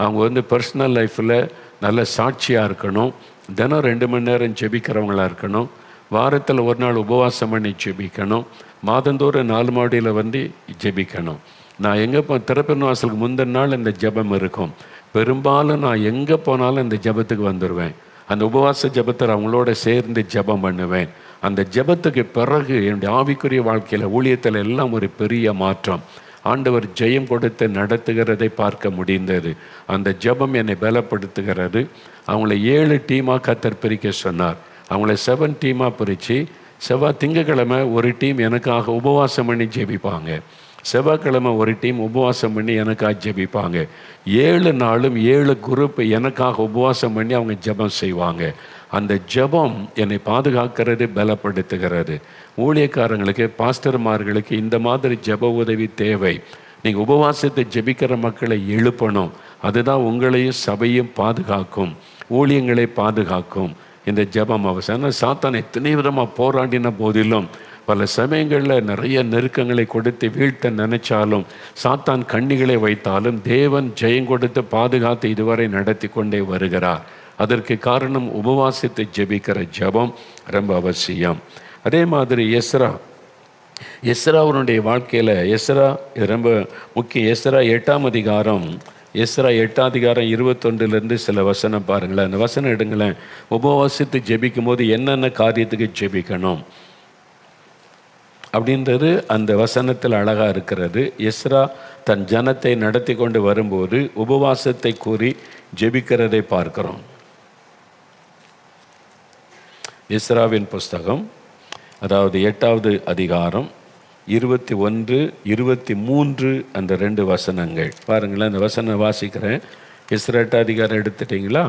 அவங்க பர்சனல் லைஃப்பில் நல்ல சாட்சியாக இருக்கணும். தினம் 2 மணி நேரம் ஜெபிக்கிறவங்களாக இருக்கணும். வாரத்தில் ஒரு நாள் உபவாசம் பண்ணி ஜெபிக்கணும். மாதந்தோறும் 4 மாடியில் ஜெபிக்கணும். நான் எங்கே திறப்பின் வாசலுக்கு முந்தின நாள் இந்த ஜெபம் இருக்கும். பெரும்பாலும் நான் எங்கே போனாலும் இந்த ஜெபத்துக்கு வந்துடுவேன். அந்த உபவாச ஜெபத்தில் அவங்களோட சேர்ந்து ஜெபம் பண்ணுவேன். அந்த ஜெபத்துக்கு பிறகு என்னுடைய ஆவிக்குரிய வாழ்க்கையில், ஊழியத்தில் எல்லாம் ஒரு பெரிய மாற்றம். ஆண்டவர் ஜெயம் கொடுத்து நடத்துகிறதை பார்க்க முடிந்தது. அந்த ஜெபம் என்னை பலப்படுத்துகிறது. அவங்கள 7 டீமாக கர்த்தர் பிரிக்க சொன்னார். அவங்கள 7 டீமாக பிரித்து, திங்கக்கிழமை ஒரு டீம் எனக்காக உபவாசம் பண்ணி ஜெபிப்பாங்க. செவ்வாய்க்கிழமை ஒரு டீம் உபவாசம் பண்ணி எனக்காக ஜெபிப்பாங்க. 7 நாளும் 7 குரூப் எனக்காக உபவாசம் பண்ணி அவங்க ஜெபம் செய்வாங்க. அந்த ஜெபம் என்னை பாதுகாக்கிறது, பலப்படுத்துகிறது. ஊழியக்காரங்களுக்கு, பாஸ்டர்மார்களுக்கு இந்த மாதிரி ஜெப உதவி தேவை. நீங்கள் உபவாசத்தை ஜெபிக்கிற மக்களை எழுப்பணும். அதுதான் உங்களையும் சபையும் பாதுகாக்கும், ஊழியங்களை பாதுகாக்கும். இந்த ஜெபம் அவசியம். சாத்தான் எத்தனை விதமாக போராடின போதிலும், பல சமயங்களில் நிறைய நெருக்கங்களை கொடுத்து வீழ்த்த நினைச்சாலும், சாத்தான் கண்ணிகளை வைத்தாலும், தேவன் ஜெயம் கொடுத்து பாதுகாத்து இதுவரை நடத்தி கொண்டே வருகிறார். அதற்கு காரணம் உபவாசத்தை ஜெபிக்கிற ஜெபம் ரொம்ப அவசியம். அதே மாதிரி எஸ்ராவுடைய வாழ்க்கையில் எஸ்ரா ரொம்ப முக்கியம். எஸ்ரா 8ஆம் அதிகாரம் 21 சில வசனம் பாருங்களேன். அந்த வசனம் எடுங்களேன். உபவாசித்து ஜெபிக்கும் போது என்னென்ன காரியத்துக்கு ஜெபிக்கணும் அப்படின்றது அந்த வசனத்தில் அழகாக இருக்கிறது. எஸ்ரா தன் ஜனத்தை நடத்தி கொண்டு வரும்போது உபவாசத்தை கூறி ஜெபிக்கிறதை பார்க்கிறோம். எஸ்ராவின் புஸ்தகம், அதாவது 8வது அதிகாரம் 21, 23 அந்த 2 வசனங்கள் பாருங்களேன். அந்த வசனம் வாசிக்கிறேன். எஸ்ரா 8 அதிகாரம் எடுத்துட்டிங்களா?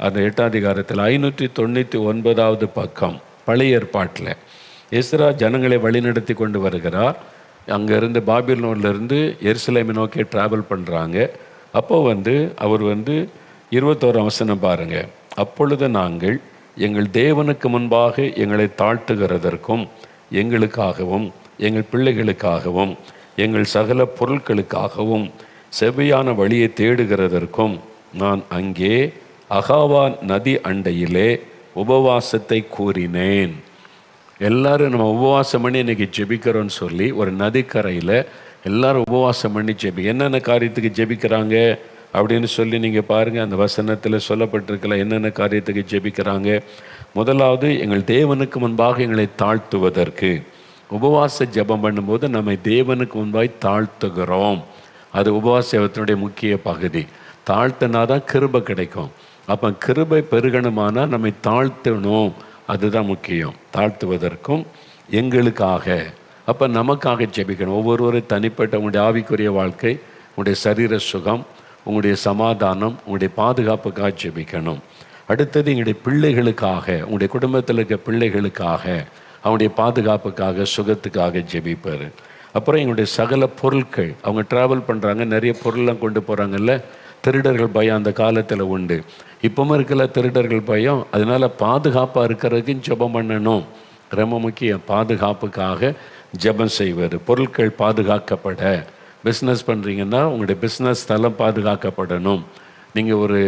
அந்த 8 அதிகாரத்தில் 599வது பக்கம் பழைய ஏற்பாட்டில் எஸ்ரா ஜனங்களை வழிநடத்தி கொண்டு வருகிறார். அங்கேருந்து பாபிலோன்லேருந்து எருசலேமை நோக்கி ட்ராவல் பண்ணுறாங்க. அப்போது அவர் 21 வசனம் பாருங்கள். அப்பொழுது நாங்கள் எங்கள் தேவனுக்கு முன்பாக எங்களை தாழ்த்துகிறதற்கும், எங்களுக்காகவும் எங்கள் பிள்ளைகளுக்காகவும் எங்கள் சகல பொருட்களுக்காகவும் செவ்வையான வழியை தேடுகிறதற்கும் நான் அங்கே அகாவா நதி அண்டையிலே உபவாசத்தை கூறினேன். எல்லாரும் நம்ம உபவாசம் பண்ணி இன்றைக்கி ஜெபிக்கிறோன்னு சொல்லி ஒரு நதிக்கரையில் எல்லாரும் உபவாசம் பண்ணி என்னென்ன காரியத்துக்கு ஜெபிக்கிறாங்க அப்படின்னு சொல்லி நீங்கள் பாருங்கள். அந்த வசனத்தில் சொல்லப்பட்டிருக்கல என்னென்ன காரியத்துக்கு ஜெபிக்கிறாங்க. முதலாவது, எங்கள் தேவனுக்கு முன்பாக எங்களை தாழ்த்துவதற்கு. உபவாச ஜெபம் பண்ணும்போது நம்மை தேவனுக்கு முன்பாக தாழ்த்துகிறோம். அது உபவாச ஜெபத்தினுடைய முக்கிய பகுதி. தாழ்த்தினா தான் கிருபை கிடைக்கும். அப்போ கிருபை பெருகணுமானால் நம்மை தாழ்த்தணும். அதுதான் முக்கியம். தாழ்த்துவதற்கும் எங்களுக்காக, அப்போ நமக்காக ஜெபிக்கணும். ஒவ்வொருவரும் தனிப்பட்ட உங்களுடைய ஆவிக்குரிய வாழ்க்கை, உங்களுடைய சரீர சுகம், உங்களுடைய சமாதானம், உங்களுடைய பாதுகாப்புக்காக ஜெபிக்கணும். அடுத்தது எங்களுடைய பிள்ளைகளுக்காக, உங்களுடைய குடும்பத்தில் இருக்க பிள்ளைகளுக்காக, அவங்களுடைய பாதுகாப்புக்காக, சுகத்துக்காக ஜெபிப்பார். அப்புறம் எங்களுடைய சகல பொருட்கள், அவங்க ட்ராவல் பண்ணுறாங்க, நிறைய பொருள்லாம் கொண்டு போகிறாங்கல்ல. திருடர்கள் பயம் அந்த காலத்தில் உண்டு, இப்பவும் இருக்கல திருடர்கள் பயம். அதனால் பாதுகாப்பாக இருக்கிறதுக்கு ஜெபம் பண்ணணும். ரொம்ப முக்கியம். பாதுகாப்புக்காக ஜெபம் செய்வது. பொருட்கள் பாதுகாக்கப்பட, பிஸ்னஸ் பண்ணுறீங்கன்னா உங்களுடைய பிஸ்னஸ் ஸ்தலம் பாதுகாக்கப்படணும். நீங்கள் ஒரு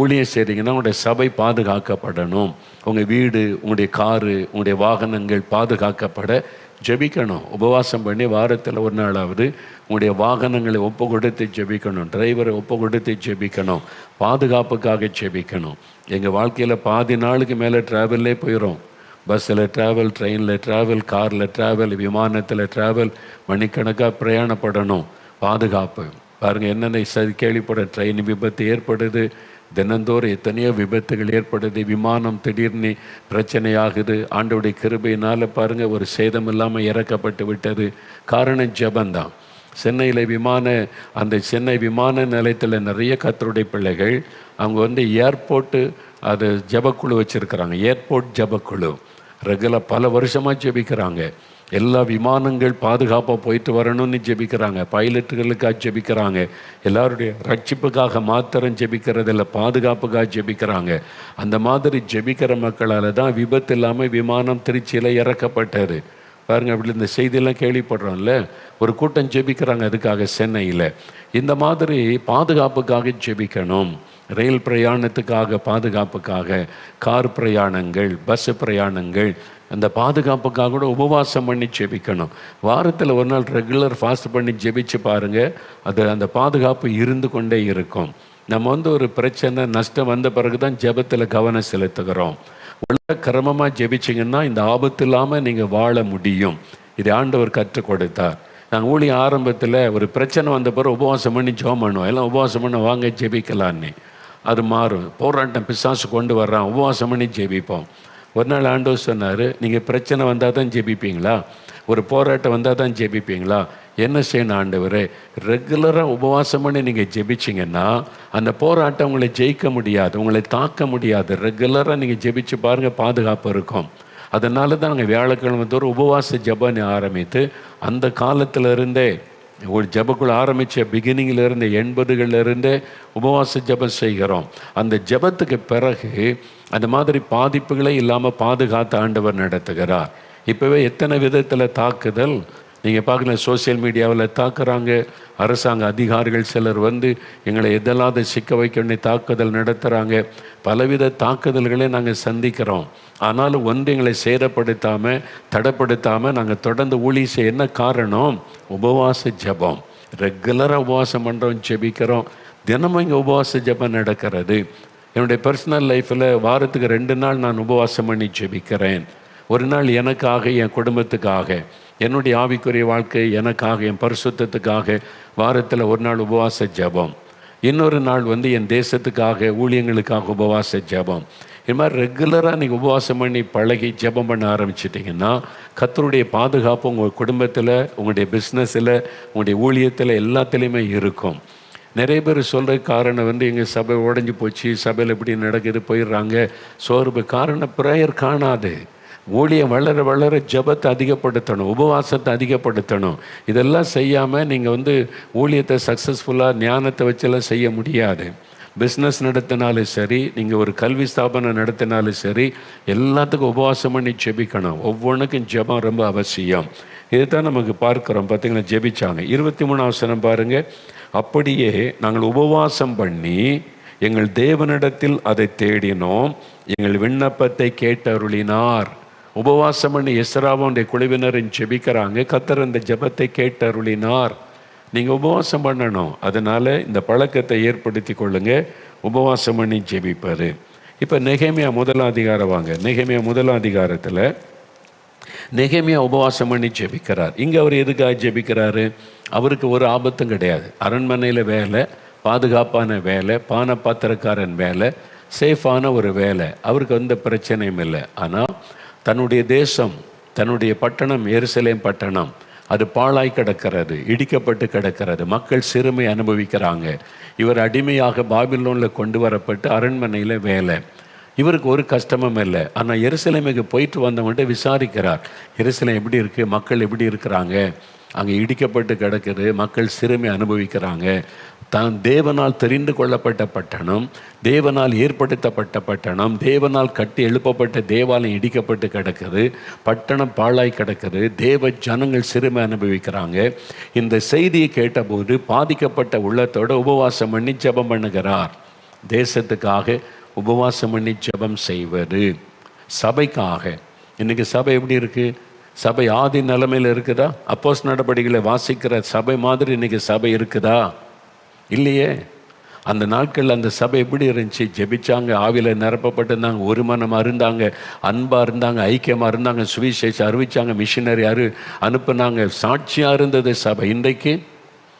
ஊழியம் செய்கிறீங்கன்னா உங்களுடைய சபை பாதுகாக்கப்படணும். உங்கள் வீடு, உங்களுடைய காரு, உங்களுடைய வாகனங்கள் பாதுகாக்கப்பட ஜெபிக்கணும். உபவாசம் பண்ணி வாரத்தில் ஒரு நாளாவது உங்களுடைய வாகனங்களை ஒப்பு கொடுத்து ஜெபிக்கணும். டிரைவரை ஒப்பு கொடுத்து ஜெபிக்கணும். பாதுகாப்புக்காக ஜெபிக்கணும். எங்கள் வாழ்க்கையில் பாதி நாளுக்கு மேலே ட்ராவல்லே போயிடும். பஸ்ஸில் ட்ராவல், ட்ரெயினில் ட்ராவல், காரில் ட்ராவல், விமானத்தில் ட்ராவல், மணிக்கணக்காக பிரயாணப்படணும். பாதுகாப்பு பாருங்கள். என்னென்ன கேள்விப்பட ட்ரெயின் விபத்து ஏற்படுது, தினந்தோறும் எத்தனையோ விபத்துகள் ஏற்படுது, விமானம் திடீர்னு பிரச்சனையாகுது. ஆண்டவருடைய கிருபையினால் பாருங்கள் ஒரு சேதம் இல்லாமல் இறக்கப்பட்டு விட்டது. காரணம் ஜெபந்தான். சென்னை விமான நிலையத்தில் நிறைய கர்த்தருடைய பிள்ளைகள் அவங்க ஏர்போர்ட்டு அது ஜெபக்குழு வச்சுருக்கிறாங்க. ஏர்போர்ட் ஜெபக்குழு ரெகுலர் பல வருஷமாக ஜெபிக்கிறாங்க. எல்லா விமானங்கள் பாதுகாப்பாக போயிட்டு வரணும்னு ஜெபிக்கிறாங்க. பைலட்டுகளுக்காக ஜெபிக்கிறாங்க. எல்லாருடைய ரட்சிப்புக்காக மாத்திரம் ஜெபிக்கிறதில்ல, பாதுகாப்புக்காக ஜெபிக்கிறாங்க. அந்த மாதிரி ஜெபிக்கிற மக்களால் தான் விபத்து இல்லாமல் விமானம் திருச்சியில் இறக்கப்பட்டது. பாருங்கள், அப்படி இந்த செய்தியெல்லாம் கேள்விப்படுறோம்ல. ஒரு கூட்டம் ஜெபிக்கிறாங்க அதுக்காக சென்னையில். இந்த மாதிரி பாதுகாப்புக்காக ஜெபிக்கணும். ரயில் பிரயாணத்துக்காக பாதுகாப்புக்காக, கார் பிரயாணங்கள், பஸ் பிரயாணங்கள், அந்த பாதுகாப்புக்காக கூட உபவாசம் பண்ணி ஜெபிக்கணும். வாரத்தில் ஒரு நாள் ரெகுலர் ஃபாஸ்ட் பண்ணி ஜெபிச்சு பாருங்கள். அந்த பாதுகாப்பு இருந்து கொண்டே இருக்கும். நம்ம ஒரு பிரச்சனை நஷ்டம் வந்த பிறகு தான் ஜெபத்தில் கவனம் செலுத்துகிறோம். உள்ள கிரமமாக ஜெபிச்சிங்கன்னா இந்த ஆபத்து இல்லாமல் நீங்கள் வாழ முடியும். இது ஆண்டவர் கற்றுக் கொடுத்தார். நாங்கள் ஊழிய ஆரம்பத்தில் ஒரு பிரச்சனை வந்த பிறகு உபவாசம் பண்ணி ஜெபம் பண்ணுவோம். எல்லாம் உபவாசம் பண்ண வாங்க ஜெபிக்கலான்னு. அது மாறும். போராட்டம் பிசாசு கொண்டு வர்றான், உபவாசம் பண்ணி ஜெபிப்போம். ஒரு நாள் ஆண்டவர் சொன்னார், நீங்கள் பிரச்சனை வந்தால் தான் ஜெபிப்பீங்களா? ஒரு போராட்டம் வந்தால் தான் ஜெபிப்பீங்களா? என்ன செய்யணும் ஆண்டவரே? ரெகுலராக உபவாசம் பண்ணி நீங்கள் ஜெபிச்சிங்கன்னா அந்த போராட்டம் உங்களை ஜெயிக்க முடியாது, உங்களை தாக்க முடியாது. ரெகுலராக நீங்கள் ஜெபிச்சு பாருங்கள், பாதுகாப்பு இருக்கும். அதனால தான் நாங்கள் வியாழக்கிழமை தோறும் உபவாச ஜெபம் ஆரம்பித்து அந்த காலத்திலிருந்தே ஒரு ஜெபக்குள் ஆரம்பித்த பிகினிங்கிலிருந்து 80களிலிருந்தே உபவாச ஜெபம் செய்கிறோம். அந்த ஜெபத்துக்கு பிறகு அந்த மாதிரி பாதிப்புகளே இல்லாமல் பாதுகாத்து ஆண்டவர் நடத்துகிறார். இப்போவே எத்தனை விதத்தில் தாக்குதல் நீங்கள் பார்க்கலாம். சோசியல் மீடியாவில் தாக்குறாங்க, அரசாங்க அதிகாரிகள் சிலர் வந்து எங்களை எதெல்லாம் சிக்க வைக்கணும்னு தாக்குதல் நடத்துகிறாங்க. பலவித தாக்குதல்களை நாங்கள் சந்திக்கிறோம். ஆனாலும் ஒன்று எங்களை சேதப்படுத்தாமல் தடைப்படுத்தாமல் நாங்கள் தொடர்ந்து ஊழியம் செய்ய என்ன காரணம்? உபவாச ஜெபம். ரெகுலராக உபவாசம் பண்ணுறோம், ஜெபிக்கிறோம். தினமும் இங்கே உபவாச ஜெபம் நடக்கிறது. என்னுடைய பர்சனல் லைஃப்பில் வாரத்துக்கு 2 நாள் நான் உபவாசம் பண்ணி ஜெபிக்கிறேன். ஒரு நாள் எனக்காக, என் குடும்பத்துக்காக, என்னுடைய ஆவிக்குரிய வாழ்க்கை எனக்காக, என் பரிசுத்தத்துக்காக வாரத்தில் ஒரு நாள் உபவாச ஜெபம். இன்னொரு நாள் வந்து என் தேசத்துக்காக, ஊழியங்களுக்காக உபவாச ஜெபம். இது மாதிரி ரெகுலராக நீங்கள் உபவாசம் பண்ணி பழகி ஜெபம் பண்ண ஆரம்பிச்சிட்டிங்கன்னா கர்த்தருடைய பாதுகாப்பு உங்கள் குடும்பத்தில், உங்களுடைய பிஸ்னஸில், உங்களுடைய ஊழியத்தில் எல்லாத்துலேயுமே இருக்கும். நிறைய பேர் சொல்கிற காரணம் வந்து எங்கள் சபை உடஞ்சி போச்சு, சபையில் எப்படி நடக்குது, போயிடுறாங்க, சோர்வு. காரணம் ப்ரேயர் காணாது. ஊழியம் வளர வளர ஜெபத்தை அதிகப்படுத்தணும், உபவாசத்தை அதிகப்படுத்தணும். இதெல்லாம் செய்யாமல் நீங்கள் வந்து ஊழியத்தை சக்ஸஸ்ஃபுல்லாக ஞானத்தை வச்செல்லாம் செய்ய முடியாது. பிஸ்னஸ் நடத்தினாலும் சரி, நீங்கள் ஒரு கல்வி ஸ்தாபனம் நடத்தினாலும் சரி, எல்லாத்துக்கும் உபவாசம் பண்ணி ஜெபிக்கணும். ஒவ்வொன்றுக்கும் ஜெபம் ரொம்ப அவசியம். இதுதான் நமக்கு பார்க்குறோம். பார்த்தீங்கன்னா ஜெபிச்சாங்க. 23ஆம் வசனம் பாருங்கள். அப்படியே நாங்கள் உபவாசம் பண்ணி எங்கள் தேவனிடத்தில் அதை தேடினோம், எங்கள் விண்ணப்பத்தை கேட்டருளினார். உபவாசம் பண்ணி எஸ்ராவுடைய குழுவினரின் ஜெபிக்கிறாங்க. கர்த்தர் அந்த ஜெபத்தை கேட்டருளினார். நீங்கள் உபவாசம் பண்ணணும். அதனால் இந்த பழக்கத்தை ஏற்படுத்தி கொள்ளுங்க, உபவாசம் பண்ணி ஜெபிப்பது. இப்போ நெகேமியா 1ஆம் அதிகாரம் வாங்க. நெகேமியா 1ஆம் அதிகாரத்தில் நெகேமியா உபவாசம் பண்ணி ஜெபிக்கிறார். இங்கே அவர் எதுக்காக ஜெபிக்கிறாரு? அவருக்கு ஒரு ஆபத்தும் கிடையாது. அரண்மனையில் வேலை, பாதுகாப்பான வேலை, பானபாத்திரக்காரன் வேலை, சேஃபான ஒரு வேலை. அவருக்கு எந்த பிரச்சனையும் இல்லை. ஆனால் தன்னுடைய தேசம், தன்னுடைய பட்டணம், எருசலேம் பட்டணம், அது பாழாய் கிடக்கிறது, இடிக்கப்பட்டு கிடக்கிறது, மக்கள் சிறுமை அனுபவிக்கிறாங்க. இவர் அடிமையாக பாபிலோனில் கொண்டு வரப்பட்டு அரண்மனையில் வேலை. இவருக்கு ஒரு கஷ்டமும் இல்லை. ஆனால் எருசலேமுக்கு போயிட்டு வந்தவங்கள்ட்ட விசாரிக்கிறார், எருசலேம் எப்படி இருக்குது, மக்கள் எப்படி இருக்கிறாங்க, அங்கே இடிக்கப்பட்டு கிடக்குது, மக்கள் சிறுமை அனுபவிக்கிறாங்க. தான் தேவனால் தெரிந்து கொள்ளப்பட்ட பட்டணம், தேவனால் ஏற்படுத்தப்பட்ட பட்டணம், தேவனால் கட்டி எழுப்பப்பட்ட தேவாலயம் இடிக்கப்பட்டு கிடக்குது, பட்டணம் பாழாய் கிடக்குது, தேவ ஜனங்கள் சிறுமை அனுபவிக்கிறாங்க. இந்த செய்தியை கேட்டபோது பாதிக்கப்பட்ட உள்ளத்தோட உபவாசம் பண்ணி ஜெபம் பண்ணுகிறார். தேசத்துக்காக உபவாசம் பண்ணி ஜெபம் செய்வது, சபைக்காக. இன்றைக்கி சபை எப்படி இருக்குது? சபை ஆதி நிலைமையில் இருக்குதா? அப்போஸ்தலர் நடபடிகளை வாசிக்கிற சபை மாதிரி இன்றைக்கி சபை இருக்குதா? இல்லையே. அந்த நாட்களில் அந்த சபை எப்படி இருந்துச்சு? ஜெபிச்சாங்க, ஆவியில் நிரப்பப்பட்டிருந்தாங்க, ஒரு மனமாக இருந்தாங்க, அன்பாக இருந்தாங்க, ஐக்கியமாக இருந்தாங்க, சுவிசேஷம் அறிவிச்சாங்க, மிஷினரி அனுப்புனாங்க, சாட்சியாக இருந்தது சபை. இன்றைக்கு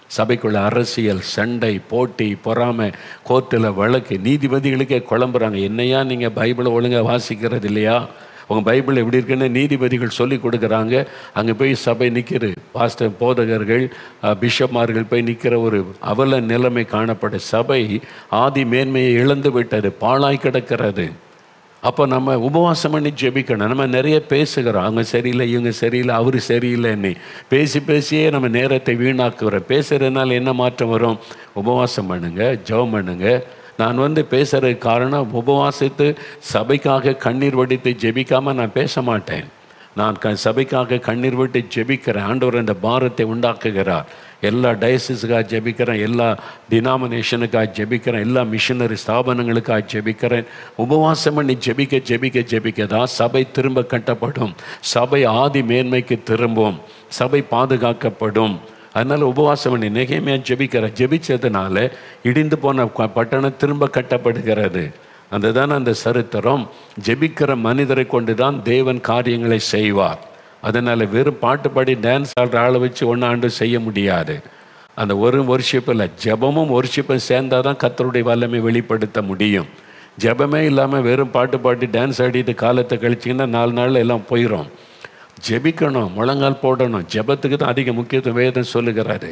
சபைக்குள்ள அரசியல், சண்டை, போட்டி, பொறாமை, கோர்ட்டில் வழக்கு, நீதிபதிகளுக்கே குழம்புறாங்க. என்னையா நீங்கள் பைபிளை ஒழுங்காக வாசிக்கிறது இல்லையா? உங்கள் பைபிள் எப்படி இருக்குன்னு நீதிபதிகள் சொல்லி கொடுக்குறாங்க. அங்கே போய் சபை நிற்கிற பாஸ்டர், போதகர்கள், பிஷப்மார்கள் போய் நிற்கிற ஒரு அவல நிலைமை காணப்பட்ட சபை ஆதி மேன்மையை இழந்து விட்டது, பாழாய் கிடக்கிறது. அப்போ நம்ம உபவாசம் பண்ணி ஜெபிக்கணும். நம்ம நிறைய பேசுகிறோம், அவங்க சரியில்லை, இவங்க சரியில்லை, அவர் சரியில்லைன்னு பேசி பேசியே நம்ம நேரத்தை வீணாக்குறோம். பேசுகிறதுனால என்ன மாற்றம் வரும்? உபவாசம் பண்ணுங்க, ஜெபம் பண்ணுங்க. நான் பேசுகிறதுக்கு காரணம், உபவாசித்து சபைக்காக கண்ணீர் வடித்து ஜெபிக்காமல் நான் பேச மாட்டேன். நான் சபைக்காக கண்ணீர் விட்டு ஜெபிக்கிறேன். ஆண்டவர் அந்த பாரத்தை உண்டாக்குகிறார். எல்லா டயசிஸுக்காக ஜெபிக்கிறேன், எல்லா டினாமினேஷனுக்காக ஜெபிக்கிறேன், எல்லா மிஷனரி ஸ்தாபனங்களுக்காக ஜெபிக்கிறேன். உபவாசம் பண்ணி ஜெபிக்க ஜெபிக்க ஜெபிக்க தான் சபை திரும்ப கட்டப்படும், சபை ஆதி மேன்மைக்கு திரும்பும், சபை பாதுகாக்கப்படும். அதனால் உபவாசம் பண்ணி நெகேமியா ஜெபிச்சதுனால இடிந்து போன பட்டணம் திரும்ப கட்டப்படுகிறது. அதுதான் அந்த சரித்திரம். ஜெபிக்கிற மனிதரை கொண்டு தான் தேவன் காரியங்களை செய்வார். அதனால் வெறும் பாட்டு பாடி டான்ஸ் ஆடுற ஆளை வச்சு ஒன்றாண்டு செய்ய முடியாது. அந்த ஒரு ஒர்ஷிப்பில் ஜெபமும் ஒர்ஷிப்பும் சேர்ந்தால் தான் கர்த்தருடைய வல்லமை வெளிப்படுத்த முடியும். ஜெபமே இல்லாமல் வெறும் பாட்டு பாடி டான்ஸ் ஆடிட்டு காலத்தை கழிச்சிங்கன்னா 4 நாளில் எல்லாம் போயிடும். ஜெபிக்கணும், முழங்கால் போடணும். ஜெபத்துக்கு தான் அதிக முக்கியத்துவம் வேதம் சொல்லுகிறாரு.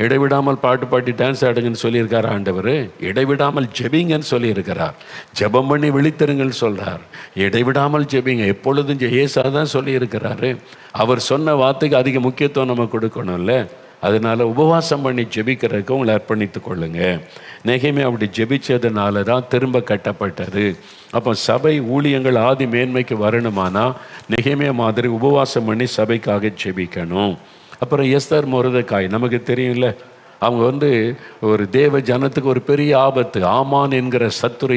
இடைவிடாமல் பாட்டு பாடி டான்ஸ் ஆடுங்கன்னு சொல்லியிருக்கார் ஆண்டவர். இடைவிடாமல் ஜெபிங்கன்னு சொல்லியிருக்கிறார். ஜெபம் பண்ணி விழித்திருங்கன்னு சொல்கிறார். இடைவிடாமல் ஜெபிங்க, எப்பொழுதும் ஏசா தான் சொல்லியிருக்கிறாரு. அவர் சொன்ன வார்த்தைக்கு அதிக முக்கியத்துவம் நம்ம கொடுக்கணும்ல. அதனால் உபவாசம் பண்ணி ஜெபிக்கிறதுக்கு உங்களை அர்ப்பணித்து கொள்ளுங்க. நெகேமியா அப்படி ஜெபிச்சதுனால தான் திரும்ப கட்டப்பட்டது. அப்போ சபை ஊழியங்கள் ஆதி மேன்மைக்கு வரணுமானா நெகேமியா மாதிரி உபவாசம் பண்ணி சபைக்காக ஜெபிக்கணும். அப்புறம் எஸ்தர் மொர்தெகாய் நமக்கு தெரியும்ல, அவங்க ஒரு தேவ ஜனத்துக்கு ஒரு பெரிய ஆபத்து. ஆமான் என்கிற சத்துரு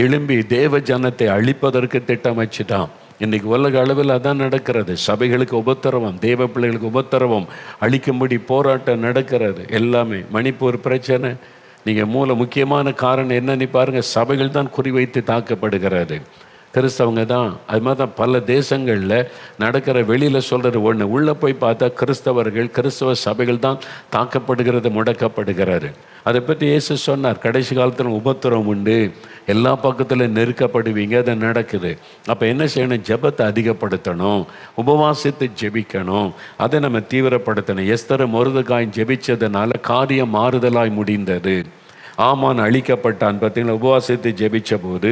எழும்பி தேவ ஜனத்தை அழிப்பதற்கு திட்டமைச்சிட்டான். இன்றைக்கி உலக அளவில் அதான் நடக்கிறது. சபைகளுக்கு உபத்திரவம், தேவ பிள்ளைகளுக்கு உபத்திரவம், அழிக்கும்படி போராட்டம் நடக்கிறது. எல்லாமே மணிப்பூர் பிரச்சனை. நீங்கள் முக்கியமான காரணம் என்னன்னு பாருங்கள், சபைகள் தான் குறிவைத்து தாக்கப்படுகிறது. கிறிஸ்தவங்க தான். அது மாதிரி தான் பல தேசங்களில் நடக்கிற. வெளியில் சொல்கிறது ஒன்று, உள்ளே போய் பார்த்தா கிறிஸ்தவ சபைகள் தான் தாக்கப்படுகிறது, முடக்கப்படுகிறாரு. அதை பற்றி இயேசு சொன்னார், கடைசி காலத்தில் உபத்திரம் உண்டு, எல்லா பக்கத்தில் நெருக்கப்படுவீங்க. அது நடக்குது. அப்போ என்ன செய்யணும்? ஜெபத்தை அதிகப்படுத்தணும், உபவாசித்து ஜெபிக்கணும், அதை நம்ம தீவிரப்படுத்தணும். எஸ்தர் மொர்தெகாய் ஜெபிச்சதுனால காரியம் மாறுதலாய் முடிந்தது. ஆமான் அழிக்கப்பட்டான். பார்த்தீங்களா? உபவாசித்து ஜெபிச்ச போது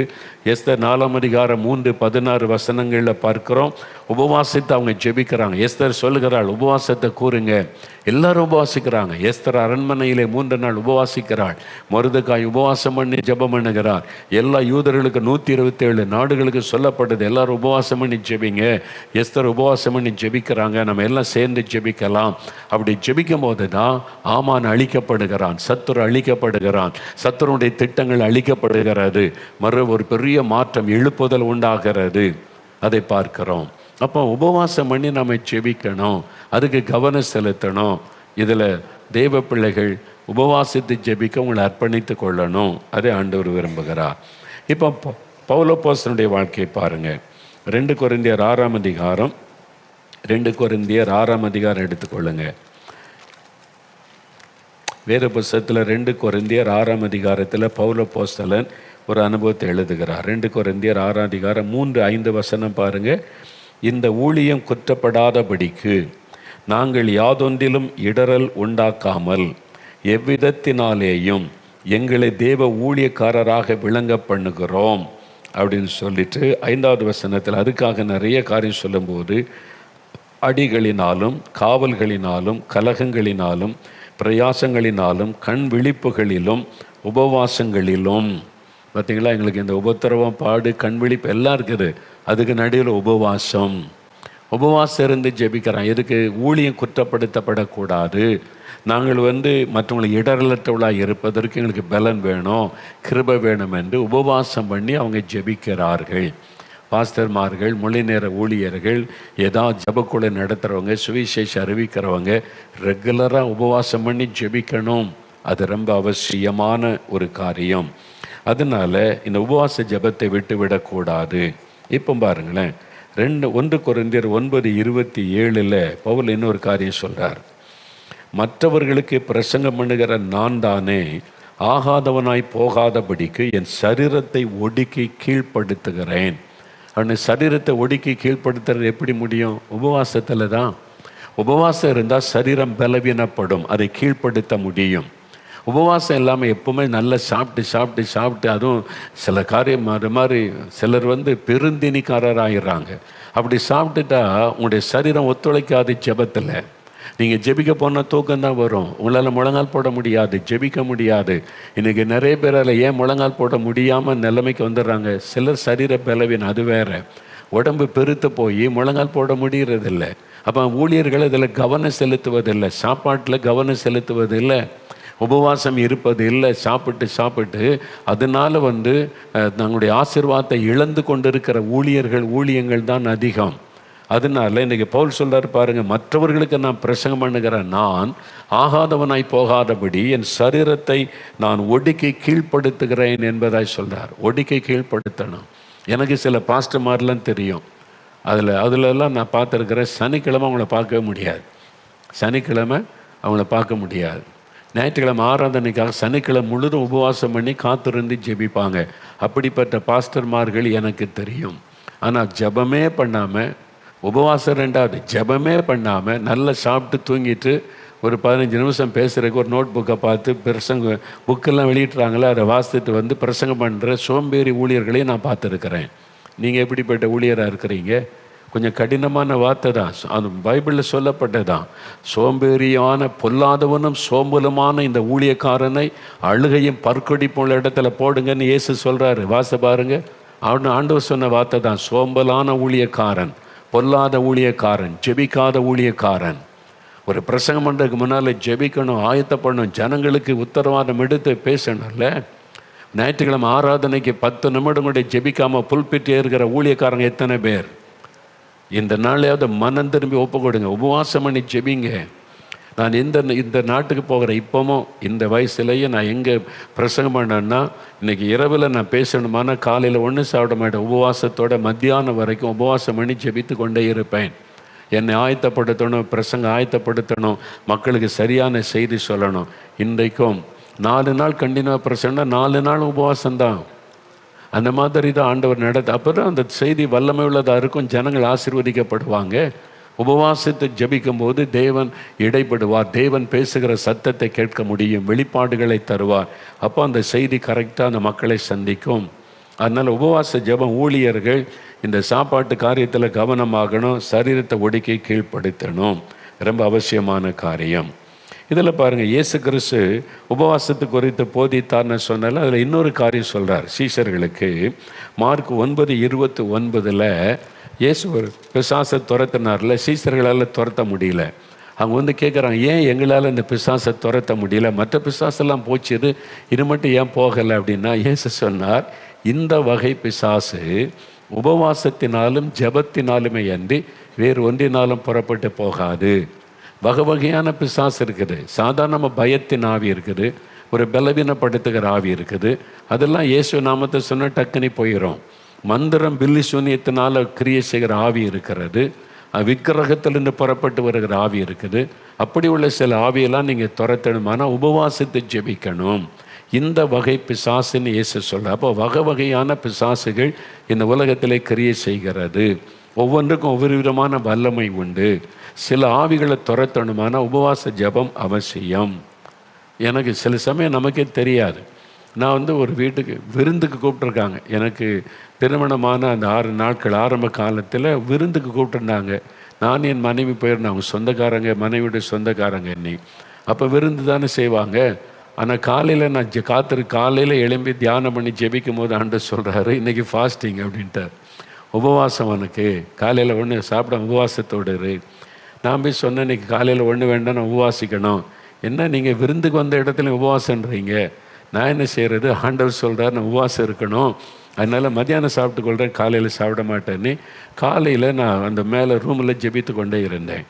எஸ்தர் 4:3-16 பார்க்குறோம். உபவாசித்து அவங்க ஜெபிக்கிறாங்க. எஸ்தர் சொல்லுகிறாள், உபவாசத்தை கூறுங்க. எல்லாரும் உபவாசிக்கிறாங்க. எஸ்தர் அரண்மனையிலே 3 நாள் உபவாசிக்கிறாள். மொர்தெகாய் உபவாசம் பண்ணி ஜெபம் பண்ணுகிறார். எல்லா யூதர்களுக்கு 127 நாடுகளுக்கு சொல்லப்பட்டது, எல்லாரும் உபவாசம் பண்ணி ஜெபிங்க. எஸ்தர் உபவாசம் பண்ணி ஜெபிக்கிறாங்க. நம்ம எல்லாம் சேர்ந்து ஜெபிக்கலாம். அப்படி ஜெபிக்கும் போது தான் ஆமான் அழிக்கப்படுகிறான், சத்துரு அழிக்கப்படுகிறான், சத்துருடைய திட்டங்கள் அழிக்கப்படுகிறது. ஒரு பெரிய மாற்றம், எழுப்புதல் உண்டாகிறது. அதை பார்க்கிறோம். அப்போ உபவாசம் பண்ணி நம்ம ஜெபிக்கணும், அதுக்கு கவனம் செலுத்தணும். இதில் தேவ பிள்ளைகள் உபவாசித்து ஜெபிக்க உங்களை அர்ப்பணித்து கொள்ளணும். அதை ஆண்டவர் விரும்புகிறார். இப்போ பவுலப்போஸ்தலனுடைய வாழ்க்கையை பாருங்கள். 2 கொரிந்தியர் 6 அதிகாரம் 2 கொரிந்தியர் 6 அதிகாரம் எடுத்துக்கொள்ளுங்க. வேறு புத்தகத்தில் 2 கொரிந்தியர் 6 அதிகாரத்தில் பவுலப்போஸ்தலன் ஒரு அனுபவத்தை எழுதுகிறார். 2 கொரிந்தியர் 6 அதிகாரம் 3-5 பாருங்கள். இந்த ஊழியம் குற்றப்படாதபடிக்கு நாங்கள் யாதொன்றிலும் இடரல் உண்டாக்காமல் எவ்விதத்தினாலேயும் எங்களை தேவ ஊழியக்காரராக விளங்க பண்ணுகிறோம் அப்படின்னு சொல்லிட்டு 5வது வசனத்தில் அதுக்காக நிறைய காரியம் சொல்லும்போது, அடிகளினாலும் காவல்களினாலும் கலகங்களினாலும் பிரயாசங்களினாலும் கண் விழிப்புகளிலும் உபவாசங்களிலும். பார்த்திங்களா? எங்களுக்கு இந்த உபத்திரவம், பாடு, கண் விழிப்பு எல்லாம் இருக்குது. அதுக்கு நடுவில் உபவாசம் இருந்து ஜெபிக்கிறான். எதுக்கு? ஊழியம் குற்றப்படுத்தப்படக்கூடாது. நாங்கள் மற்றவங்களுக்கு இடரலற்றவளாக இருப்பதற்கு எங்களுக்கு பலன் வேணும், கிருபை வேணும் என்று உபவாசம் பண்ணி அவங்க ஜெபிக்கிறார்கள். பாஸ்டர்மார்கள், மொழி நேர ஊழியர்கள், ஏதாவது ஜெபக்குழு நடத்துகிறவங்க, சுவிசேஷம் அறிவிக்கிறவங்க ரெகுலராக உபவாசம் பண்ணி ஜெபிக்கணும். அது ரொம்ப அவசியமான ஒரு காரியம். அதனால் இந்த உபவாச ஜெபத்தை விட்டு விடக்கூடாது. இப்போ பாருங்களேன், 1 கொரிந்தியர் 9:27 பவுல் இன்னொரு காரியம் சொல்கிறார். மற்றவர்களுக்கு பிரசங்கம் பண்ணுகிற நான் தானே ஆகாதவனாய் போகாதபடிக்கு என் சரீரத்தை ஒடுக்கி கீழ்ப்படுத்துகிறேன். அவனை சரீரத்தை ஒடுக்கி கீழ்ப்படுத்துறது எப்படி முடியும்? உபவாசத்தில் தான். உபவாசம் இருந்தால் சரீரம் பலவீனப்படும், அதை கீழ்ப்படுத்த முடியும். உபவாசம் இல்லாமல் எப்பவுமே நல்லா சாப்பிட்டு அதுவும் சில காரியம் அது மாதிரி சிலர் பெருந்தினிக்காரராகிறாங்க. அப்படி சாப்பிட்டுட்டா உங்களுடைய சரீரம் ஒத்துழைக்காது. ஜெபத்தில் நீங்கள் ஜெபிக்க போனால் தூக்கம்தான் வரும். உங்களால் முழங்கால் போட முடியாது, ஜெபிக்க முடியாது. இன்றைக்கி நிறைய பேரால் ஏன் முழங்கால் போட முடியாமல் நிலைமைக்கு வந்துடுறாங்க? சிலர் சரீர பலவீனம், அது வேறு. உடம்பு பெருத்து போய் முழங்கால் போட முடியறதில்லை. அப்போ ஊழியர்கள் இதில் கவனம் செலுத்துவதில்லை, சாப்பாட்டில் கவனம் செலுத்துவதில்லை, உபவாசம் இருப்பது இல்லை. சாப்பிட்டு அதனால் தங்களுடைய ஆசீர்வாதத்தை இழந்து கொண்டிருக்கிற ஊழியங்கள் தான் அதிகம். அதனால இன்றைக்கி பவுல் சொல்கிறார் பாருங்கள், மற்றவர்களுக்கு நான் பிரசங்கம் பண்ணுகிறேன், நான் ஆகாதவனாய் போகாதபடி என் சரீரத்தை நான் ஒடுக்கி கீழ்ப்படுத்துகிறேன் என்பதாய் சொல்கிறார். ஒடுக்கி கீழ்ப்படுத்தணும். எனக்கு சில பாஸ்டர்மாரெலாம் தெரியும். அதிலெல்லாம் நான் பார்த்துருக்கிறேன். சனிக்கிழமை அவங்கள பார்க்கவே முடியாது. ஞாயிற்றுக்கிழமை ஆராதனைக்காக சனிக்கிழமை முழுதும் உபவாசம் பண்ணி காத்திருந்து ஜெபிப்பாங்க. அப்படிப்பட்ட பாஸ்டர்மார்கள் எனக்கு தெரியும். ஆனால் ஜெபமே பண்ணாமல் உபவாசம் ரெண்டாவது. ஜெபமே பண்ணாமல் நல்லா சாப்பிட்டு தூங்கிட்டு ஒரு 15 நிமிஷம் பேசுகிறதுக்கு ஒரு நோட் புக்கை பார்த்து பிரசங்க புக்கெல்லாம் வெளியிட்றாங்களே, அதை வாசித்துட்டு வந்து பிரசங்கம் பண்ணுற சோம்பேறி ஊழியர்களையும் நான் பார்த்துருக்கிறேன். நீங்கள் எப்படிப்பட்ட ஊழியராக இருக்கிறீங்க? கொஞ்சம் கடினமான வார்த்தை தான், அது பைபிளில் சொல்லப்பட்டதான். சோம்பேறியான பொல்லாதவனும் சோம்பலுமான இந்த ஊழியக்காரனை அழுகையும் பற்கொடிப்புள்ள இடத்துல போடுங்கன்னு இயேசு சொல்கிறாரு. வாச பாருங்க. ஆண்டவர் சொன்ன வார்த்தை தான். சோம்பலான ஊழியக்காரன், பொல்லாத ஊழியக்காரன், ஜெபிக்காத ஊழியக்காரன். ஒரு பிரசங்கம் பண்ணுறதுக்கு முன்னால் ஜெபிக்கணும், ஆயத்தப்படணும், ஜனங்களுக்கு உத்தரவாதம் எடுத்து பேசணும்ல. ஞாயிற்றுக்கிழமை ஆராதனைக்கு 10 நிமிடம் கூட ஜெபிக்காமல் புல்பிட்டு இருக்கிற ஊழியக்காரங்க எத்தனை பேர்? இந்த நாளையாவது மனம் திரும்பி ஒப்பு கொடுங்க, உபவாசம் பண்ணி ஜெபிங்க. நான் இந்த நாட்டுக்கு போகிறேன். இப்போவும் இந்த வயசுலேயே நான் எங்கே பிரசங்கம் பண்ணேன்னா, இன்றைக்கி இரவில் நான் பேசணுமானா காலையில் ஒன்றும் சாப்பிட மாட்டேன். உபவாசத்தோட மத்தியானம் வரைக்கும் உபவாசம் பண்ணி ஜெபித்து கொண்டே இருப்பேன். என்னை ஆயத்தப்படுத்தணும், பிரசங்கம் ஆயத்தப்படுத்தணும், மக்களுக்கு சரியான செய்தி சொல்லணும். இன்றைக்கும் 4 நாள் கண்டினியூவாக பிரசங்கம்னா 4 நாள் உபவாசம்தான். அந்த மாதிரி தான் ஆண்டவர் நடத்த. அப்போ தான் அந்த செய்தி வல்லமை உள்ளதாக இருக்கும், ஜனங்கள் ஆசீர்வதிக்கப்படுவாங்க. உபவாசத்தை ஜபிக்கும் போது தேவன் இடைப்படுவார், தேவன் பேசுகிற சத்தத்தை கேட்க முடியும், வெளிப்பாடுகளை தருவார். அப்போ அந்த செய்தி கரெக்டாக அந்த மக்களை சந்திக்கும். அதனால் உபவாச ஜபம் ஊழியர்கள் இந்த சாப்பாட்டு காரியத்தில் கவனமாகணும், சரீரத்தை ஒடுக்கி கீழ்ப்படுத்தணும், ரொம்ப அவசியமான காரியம். இதில் பாருங்கள், இயேசு கிறிஸ்து உபவாசத்து குறித்து போதித்தார்னு சொன்னால அதில் இன்னொரு காரியம் சொல்கிறார் சீஷர்களுக்கு. மார்க் 9:29 இயேசு ஒரு பிசாசை துரத்தினார்ல, சீஷர்களால் துரத்த முடியல. அவங்க வந்து கேட்குறாங்க, ஏன் எங்களால் இந்த பிசாசை துரத்த முடியல, மற்ற பிசாசெல்லாம் போச்சுது, இது மட்டும் ஏன் போகலை அப்படின்னா, இயேசு சொன்னார், இந்த வகை பிசாசு உபவாசத்தினாலும் ஜபத்தினாலுமே அன்றி வேறு ஒன்றினாலும் புறப்பட்டு போகாது. வகை வகையான பிசாசு இருக்குது. சாதாரண பயத்தின் ஆவி இருக்குது, ஒரு பலவீனப்படுத்துகிற ஆவி இருக்குது. அதெல்லாம் இயேசு நாமத்தை சொன்ன டக்குனி போயிடும். மந்திரம் பில்லி சூன்யத்தினால் கிரியை செய்கிற ஆவி இருக்கிறது, விக்கிரகத்திலிருந்து புறப்பட்டு வருகிற ஆவி இருக்குது. அப்படி உள்ள சில ஆவியெல்லாம் நீங்கள் துரத்தணுமானா உபவாசத்தை ஜெபிக்கணும். இந்த வகை பிசாசுன்னு இயேசு சொல்ல. அப்போ வகை வகையான பிசாசுகள் இந்த உலகத்திலே கிரியை செய்கிறது. ஒவ்வொன்றுக்கும் ஒவ்வொரு விதமான வல்லமை உண்டு. சில ஆவிகளை துரத்தணுமானா உபவாச ஜபம் அவசியம். எனக்கு சில சமயம் நமக்கே தெரியாது. நான் வந்து ஒரு வீட்டுக்கு விருந்துக்கு கூப்பிட்ருக்காங்க. எனக்கு திருமணமான அந்த 6 நாட்கள் ஆரம்ப காலத்தில் விருந்துக்கு கூப்பிட்டுருந்தாங்க. நான் என் மனைவி போயிருந்தேன். அவங்க சொந்தக்காரங்க, மனைவியோட சொந்தக்காரங்க என்னை. அப்போ விருந்து தானே செய்வாங்க. ஆனால் காலையில் நான் காலையில் எழும்பி தியானம் பண்ணி ஜெபிக்கும் போது ஆண்டவர் சொல்கிறாரு, இன்றைக்கி ஃபாஸ்டிங் அப்படின்ட்டார். உபவாசம் உனக்கு, காலையில் ஒன்று சாப்பிட உபவாசத்தோடு இரு. நான் போய் சொன்னேன், இன்றைக்கி காலையில் ஒன்று வேண்டாம், நான் உபவாசிக்கணும். என்ன நீங்கள் விருந்துக்கு வந்த இடத்துல உபவாசன்றீங்க? நான் என்ன செய்கிறது? ஆண்டவர் சொல்கிறார் நான் உபவாசம் இருக்கணும், அதனால் மத்தியானம் சாப்பிட்டு கொள்கிறேன், காலையில் சாப்பிட மாட்டேன்னு. காலையில் நான் அந்த மேலே ரூமில் ஜெபித்து கொண்டே இருந்தேன்.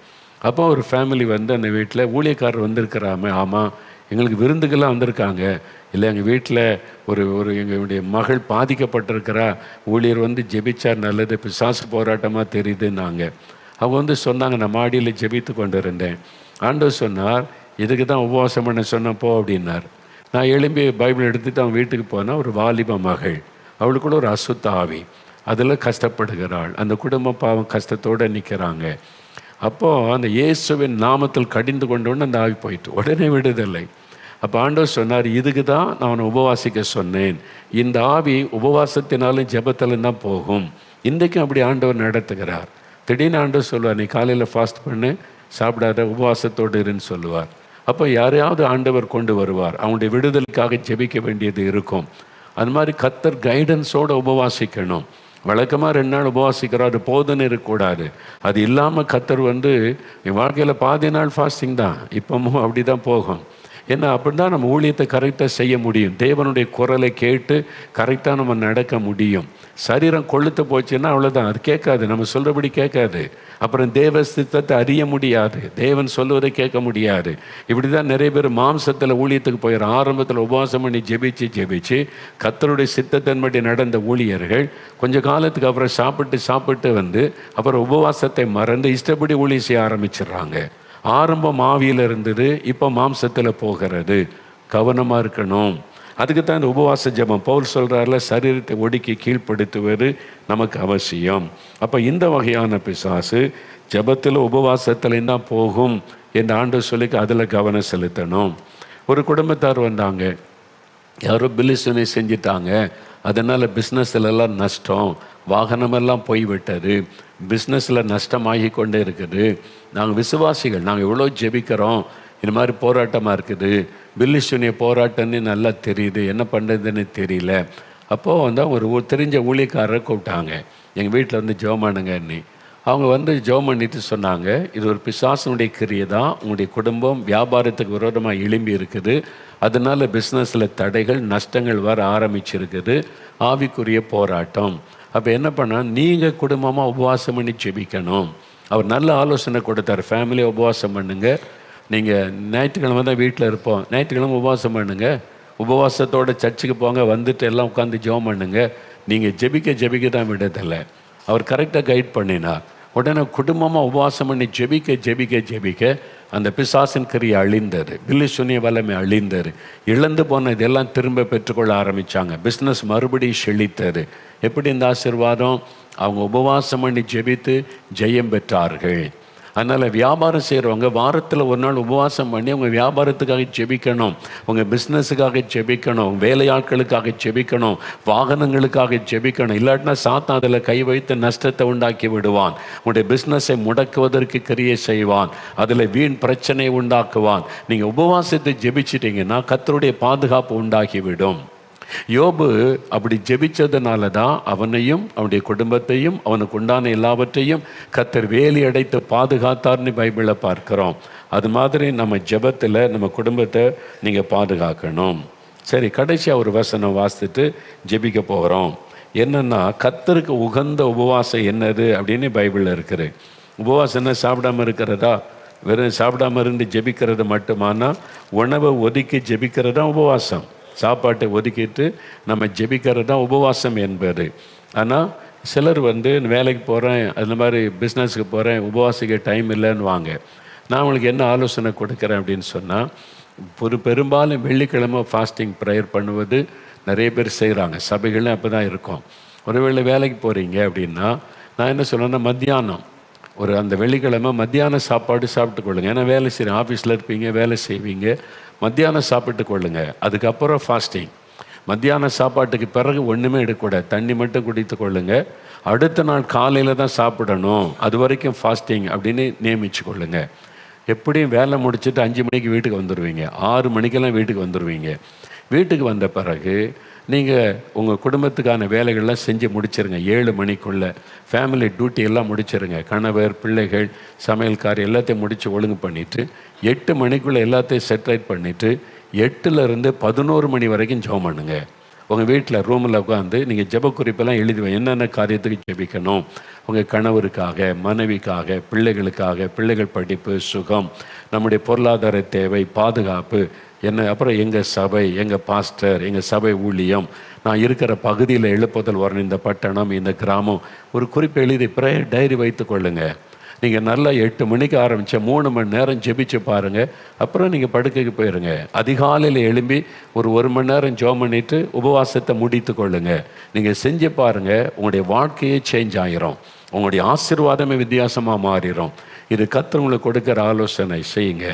அப்போ ஒரு ஃபேமிலி வந்து அந்த வீட்டில் ஊழியக்காரர் வந்திருக்கிறாமே. ஆமாம், எங்களுக்கு விருந்துக்கெல்லாம் வந்திருக்காங்க. இல்லை, எங்கள் வீட்டில் எங்களுடைய மகள் பாதிக்கப்பட்டிருக்கிறா, ஊழியர் வந்து ஜெபிச்சார், நல்லது, பிசாசு போராட்டமாக தெரியுதுன்னாங்க. அவங்க வந்து சொன்னாங்க, நான் மாடியில் ஜெபித்து கொண்டு இருந்தேன். ஆண்டவர் சொன்னார், இதுக்கு தான் உபவாசம் பண்ண சொன்னப்போ அப்படின்னார். நான் எழும்பி பைபிள் எடுத்துகிட்டு அவன் வீட்டுக்கு போனால் ஒரு வாலிப மகள், அவளுக்கு கூட ஒரு அசுத்த ஆவி, அதில் கஷ்டப்படுகிறாள். அந்த குடும்ப பாவம் கஷ்டத்தோடு நிற்கிறாங்க. அப்போது அந்த இயேசுவின் நாமத்தில் கடிந்து கொண்டோன்னு அந்த ஆவி போயிட்டு உடனே விடுதலை. அப்போ ஆண்டவர் சொன்னார், இதுக்கு தான் நான் அவனை உபவாசிக்க சொன்னேன். இந்த ஆவி உபவாசத்தினாலும் ஜெபத்திலும் தான் போகும். இன்றைக்கும் அப்படி ஆண்டவர் நடத்துகிறார். திடீர்னு ஆண்டவர் சொல்லுவார், நீ காலையில் ஃபாஸ்ட் பண்ணு, சாப்பிடாத, உபவாசத்தோடு இருன்னு சொல்லுவார். அப்போ யாரையாவது ஆண்டவர் கொண்டு வருவார், அவனுடைய விடுதலுக்காக ஜெபிக்க வேண்டியது இருக்கும். அது மாதிரி கர்த்தர் கைடன்ஸோடு உபவாசிக்கணும். வழக்கமாக 2 நாள் உபவாசிக்கிறோம், அது போதுன்னு இருக்கக்கூடாது. அது இல்லாமல் கர்த்தர் வந்து என் வாழ்க்கையில் பாதி நாள் ஃபாஸ்டிங் தான், இப்போவும் அப்படி தான் போகும். ஏன்னா அப்படி தான் நம்ம ஊழியத்தை கரெக்டாக செய்ய முடியும். தேவனுடைய குரலை கேட்டு கரெக்டாக நம்ம நடக்க முடியும். சரீரம் கொழுத்து போச்சுன்னா அவ்வளோதான், அது கேட்காது, நம்ம சொல்கிறபடி கேட்காது. அப்புறம் தேவ சித்தத்தை அறிய முடியாது, தேவன் சொல்லுவதை கேட்க முடியாது. இப்படி தான் நிறைய பேர் மாம்சத்தில் ஊழியத்துக்கு போயிடுற. ஆரம்பத்தில் உபவாசம் பண்ணி ஜெபிச்சு கர்த்தருடைய சித்தத்தின்படி நடந்த ஊழியர்கள் கொஞ்சம் காலத்துக்கு அப்புறம் சாப்பிட்டு வந்து அப்புறம் உபவாசத்தை மறந்து இஷ்டப்படி ஊழியம் செய்ய ஆரம்பிச்சிடுறாங்க. ஆரம்பம் ஆவியில் இருந்தது, இப்போ மாம்சத்தில் போகிறது. கவனமாக இருக்கணும். அதுக்கு தான் இந்த உபவாச ஜெபம். பவுல் சொல்கிறார்ல, சரீரத்தை ஒடுக்கி கீழ்ப்படுத்துவது நமக்கு அவசியம். அப்போ இந்த வகையான பிசாசு ஜெபத்தில் உபவாசத்துலேயும் தான் போகும் என்று ஆண்டவர் சொல்லி அதில் கவனம் செலுத்தணும். ஒரு குடும்பத்தார் வந்தாங்க, யாரோ பில்லிசுனை செஞ்சிட்டாங்க, அதனால் பிஸ்னஸ்லலாம் நஷ்டம், வாகனமெல்லாம் போய்விட்டது, பிஸ்னஸில் நஷ்டமாகி கொண்டே இருக்குது, நாங்கள் விசுவாசிகள், நாங்கள் எவ்வளோ ஜெபிக்கிறோம், இது மாதிரி போராட்டமாக இருக்குது, பில்லிசுனிய போராட்டம்னு நல்லா தெரியுது, என்ன பண்ணுறதுன்னு தெரியல. அப்போது வந்து ஒரு தெரிஞ்ச ஊழியக்காரரை கூப்பிட்டாங்க, எங்கள் வீட்டில் வந்து ஜெபம் பண்ணுங்கன்னு. அவங்க வந்து ஜெபம் பண்ணிட்டு சொன்னாங்க, இது ஒரு பிசாசனுடைய கிரியை தான், உங்களுடைய குடும்பம் வியாபாரத்துக்கு விரோதமாக எழும்பி இருக்குது, அதனால் பிஸ்னஸில் தடைகள் நஷ்டங்கள் வர ஆரம்பிச்சிருக்குது, ஆவிக்குரிய போராட்டம். அப்போ என்ன பண்ணால், நீங்கள் குடும்பமாக உபவாசம் பண்ணி ஜெபிக்கணும். அவர் நல்ல ஆலோசனை கொடுத்தார், ஃபேமிலியை உபவாசம் பண்ணுங்க, நீங்கள் ஞாயிற்றுக்கிழமை தான் வீட்டில் இருப்போம், ஞாயிற்றுக்கிழமை உபவாசம் பண்ணுங்க, உபவாசத்தோடு சர்ச்சுக்கு போங்க, வந்துட்டு எல்லாம் உட்காந்து ஜெபம் பண்ணுங்க, நீங்கள் ஜெபிக்க தான் விடதில்லை. அவர் கரெக்டாக கைட் பண்ணினார். உடனே குடும்பமாக உபவாசம் பண்ணி ஜெபிக்க அந்த பிசாசின் கிரியை அழிந்தார், பில்லி சுனிய வல்லமை அழிந்தார், இழந்து போன இதெல்லாம் திரும்ப பெற்றுக்கொள்ள ஆரம்பித்தாங்க, பிஸ்னஸ் மறுபடியும் செழித்தார். எப்படி இந்த ஆசீர்வாதம்? அவங்க உபவாசம் பண்ணி ஜெபித்து ஜெயம் பெற்றார்கள். அதனால் வியாபாரம் செய்கிறவங்க வாரத்தில் ஒரு நாள் உபவாசம் பண்ணி உங்கள் வியாபாரத்துக்காக ஜெபிக்கணும், உங்கள் பிஸ்னஸுக்காக ஜெபிக்கணும், உங்கள் வேலையாட்களுக்காக ஜெபிக்கணும், வாகனங்களுக்காக ஜெபிக்கணும். இல்லாட்டினா சாத்தான் அதில் கை வைத்து நஷ்டத்தை உண்டாக்கி விடுவான், உங்களுடைய பிஸ்னஸை முடக்குவதற்கு கிரியை செய்வான், அதில் வீண் பிரச்சனையை உண்டாக்குவான். நீங்கள் உபவாசத்தை ஜெபிச்சிட்டிங்கன்னா கர்த்தருடைய பாதுகாப்பு உண்டாகிவிடும். யோபு அப்படி ஜெபிச்சதுனால தான் அவனையும் அவனுடைய குடும்பத்தையும் அவனுக்கு உண்டான எல்லாவற்றையும் கர்த்தர் வேலி அடைத்து பாதுகாத்தார்னு பைபிளை பார்க்கிறோம். அது மாதிரி நம்ம ஜெபத்தில் நம்ம குடும்பத்தை நீங்கள் பாதுகாக்கணும். சரி, கடைசியாக ஒரு வசனம் வாசித்துட்டு ஜெபிக்க போகிறோம். என்னென்னா, கர்த்தருக்கு உகந்த உபவாசம் என்னது அப்படின்னு பைபிளில் இருக்குது. உபவாசம் என்ன சாப்பிடாமல் இருக்கிறதா? வெறும் சாப்பிடாமல் இருந்து ஜெபிக்கிறது மட்டுமானா? உணவை ஒதுக்கி ஜெபிக்கிறது தான் உபவாசம். சாப்பாட்டை ஒதுக்கிட்டு நம்ம ஜெபிக்கிறது தான் உபவாசம் என்பது. ஆனால் சிலர் வந்து வேலைக்கு போகிறேன், அந்த மாதிரி பிஸ்னஸுக்கு போகிறேன், உபவாசிக்க டைம் இல்லைன்னு வாங்க. நான் உங்களுக்கு என்ன ஆலோசனை கொடுக்குறேன் அப்படின்னு சொன்னால், பெரும்பாலும் வெள்ளிக்கிழமை ஃபாஸ்டிங் ப்ரேயர் பண்ணுவது நிறைய பேர் செய்கிறாங்க, சபைகளும் அப்போ தான் இருக்கும். ஒருவேளை வேலைக்கு போகிறீங்க அப்படின்னா நான் என்ன சொல்கிறேன்னா, மத்தியானம் அந்த வெள்ளிக்கிழமை மத்தியான சாப்பாடு சாப்பிட்டு கொள்ளுங்க. ஏன்னா வேலை செய்கிறேன், ஆஃபீஸில் இருப்பீங்க, வேலை செய்வீங்க, மத்தியானம் சாப்பிட்டு கொள்ளுங்க. அதுக்கப்புறம் ஃபாஸ்டிங். மத்தியான சாப்பாட்டுக்கு பிறகு ஒன்றுமே எடுக்கக்கூடாது, தண்ணி மட்டும் குடித்து கொள்ளுங்க. அடுத்த நாள் காலையில் தான் சாப்பிடணும், அது வரைக்கும் ஃபாஸ்டிங் அப்படின்னு நியமித்து கொள்ளுங்க. எப்படியும் வேலை முடிச்சுட்டு 5 மணிக்கு வீட்டுக்கு வந்துடுவீங்க, 6 மணிக்கெல்லாம் வீட்டுக்கு வந்துடுவீங்க. வீட்டுக்கு வந்த பிறகு நீங்கள் உங்கள் குடும்பத்துக்கான வேலைகள்லாம் செஞ்சு முடிச்சிருங்க. 7 மணிக்குள்ளே ஃபேமிலி டியூட்டி எல்லாம் முடிச்சிருங்க. கணவர், பிள்ளைகள், சமையல்கார் எல்லாத்தையும் முடித்து ஒழுங்கு பண்ணிவிட்டு 8 மணிக்குள்ளே எல்லாத்தையும் செட்ரைட் பண்ணிவிட்டு 8லேருந்து 11 மணி வரைக்கும் ஜெபம் பண்ணுங்க. உங்கள் வீட்டில் ரூமில் உட்காந்து நீங்கள் ஜெப குறிப்பெல்லாம் எழுதுவேன், என்னென்ன காரியத்துக்கு ஜெபிக்கணும், உங்கள் கணவருக்காக, மனைவிக்காக, பிள்ளைகளுக்காக, பிள்ளைகள் படிப்பு, சுகம், நம்முடைய பொருளாதார தேவை, பாதுகாப்பு என்ன, அப்புறம் எங்கள் சபை, எங்கள் பாஸ்டர், எங்கள் சபை ஊழியம், நான் இருக்கிற பகுதியில் எழுப்புதல் வரணும், இந்த பட்டணம், இந்த கிராமம், ஒரு குறிப்பு எழுதி ப்ரேயர் டைரி வைத்து கொள்ளுங்க. நீங்கள் நல்லா 8 மணிக்கு ஆரம்பித்த 3 மணி நேரம் ஜெபிச்சு பாருங்கள். அப்புறம் நீங்கள் படுக்கைக்கு போயிடுங்க. அதிகாலையில் எழும்பி ஒரு 1 மணி நேரம் ஜெபம் பண்ணிவிட்டு உபவாசத்தை முடித்து கொள்ளுங்க. நீங்கள் செஞ்சு பாருங்கள், உங்களுடைய வாழ்க்கையே சேஞ்ச் ஆகிரும், உங்களுடைய ஆசீர்வாதமே வித்தியாசமாக மாறிடும். இது கர்த்தர் உங்களுக்கு கொடுக்குற ஆலோசனை, செய்யுங்க.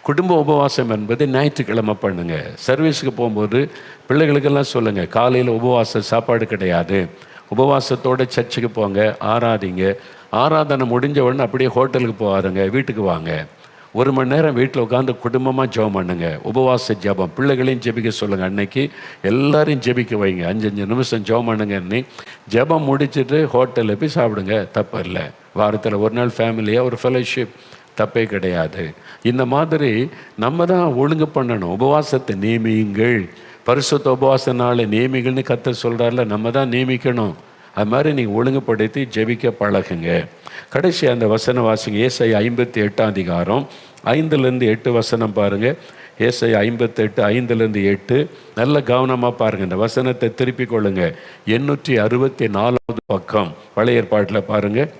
குடும்ப உபவாசம் என்பது ஞாயிற்றுக்கிழமை பண்ணுங்க. சர்வீஸுக்கு போகும்போது பிள்ளைகளுக்கெல்லாம் சொல்லுங்கள், காலையில் உபவாச சாப்பாடு கிடையாது, உபவாசத்தோடு சர்ச்சுக்கு போங்க, ஆராதிங்க. ஆராதனை முடிஞ்ச உடனே அப்படியே ஹோட்டலுக்கு போகாதுங்க, வீட்டுக்கு வாங்க. 1 மணி நேரம் வீட்டில் உட்காந்து குடும்பமாக ஜெபம் பண்ணுங்க. உபவாச ஜெபம், பிள்ளைகளையும் ஜெபிக்க சொல்லுங்கள். அன்னைக்கு எல்லாரையும் ஜெபிக்க வைங்க, 5 நிமிஷம் ஜெபம் பண்ணுங்கன்னு. ஜெபம் முடிச்சுட்டு ஹோட்டலில் போய் சாப்பிடுங்க, தப்பு இல்லை. வாரத்தில் ஒரு நாள் ஃபேமிலியாக ஒரு ஃபெலோஷிப், தப்பே கிடையாது. இந்த மாதிரி நம்ம தான் ஒழுங்கு பண்ணணும். உபவாசத்தை நியமியுங்கள், பரிசுத்த உபவாச நாளை நியமிகள்னு கர்த்தர் சொல்கிறார்ல, நம்ம தான் நியமிக்கணும். அது மாதிரி நீங்கள் ஒழுங்குபடுத்தி ஜெபிக்க பழகுங்க. கடைசி அந்த வசனம் வாசிங்க, ஏசாயா 58 அதிகாரம் 5-8 வசனம் பாருங்கள். ஏசாயா 58 5-8 நல்ல கவனமாக பாருங்கள். இந்த வசனத்தை திருப்பி கொள்ளுங்க. 864 பக்கம் பழைய ஏற்பாட்டில் பாருங்கள்.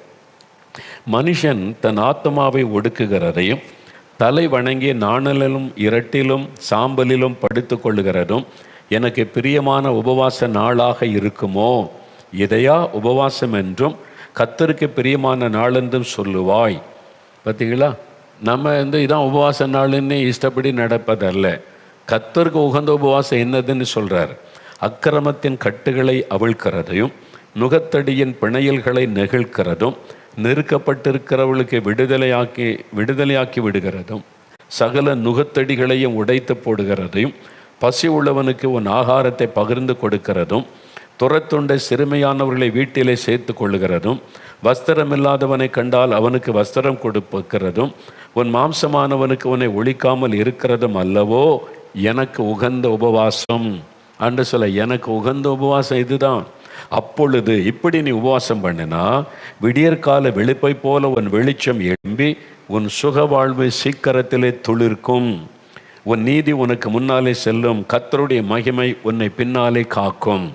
மனுஷன் தன் ஆத்மாவை ஒடுக்குகிறதையும் தலை வணங்கிய நாணலிலும் இரட்டிலும் சாம்பலிலும் படுத்து கொள்ளுகிறதும் எனக்கு பிரியமான உபவாச நாளாக இருக்குமோ? இதையா உபவாசம் என்றும் கர்த்தருக்கு பிரியமான நாள் என்றும் சொல்லுவாய்? பார்த்தீங்களா? நம்ம இதான் உபவாச நாளுன்னு இஷ்டப்படி நடப்பதல்ல. கர்த்தருக்கு உகந்த உபவாசம் என்னதுன்னு சொல்கிறார். அக்கிரமத்தின் கட்டுகளை அவிழ்க்கிறதையும் நுகத்தடியின் பிணையல்களை நெகிழ்கிறதும் நெருக்கப்பட்டிருக்கிறவர்களுக்கு விடுதலையாக்கி விடுகிறதும் சகல நுகத்தடிகளையும் உடைத்து போடுகிறதையும் பசி உள்ளவனுக்கு உன் ஆகாரத்தை பகிர்ந்து கொடுக்கிறதும் துரத்துண்ட சிறுமையானவர்களை வீட்டிலே சேர்த்து கொள்ளுகிறதும் வஸ்திரமில்லாதவனை கண்டால் அவனுக்கு வஸ்திரம் கொடுக்கிறதும் உன் மாம்சமானவனுக்கு உன்னை ஒழிக்காமல் இருக்கிறதும் அல்லவோ எனக்கு உகந்த உபவாசம் அன்று சொல்ல. எனக்கு உகந்த உபவாசம் இதுதான். அப்பொழுது இப்படி நீ உபவாசம் பண்ணினா விடியற்கால வெளிப்பை போல உன் வெளிச்சம் எழும்பி உன் சுக வாழ்வு சீக்கிரத்திலே துளிர்க்கும். உன் நீதி உனக்கு முன்னாலே செல்லும். கர்த்தருடைய மகிமை உன்னை பின்னாலே காக்கும்.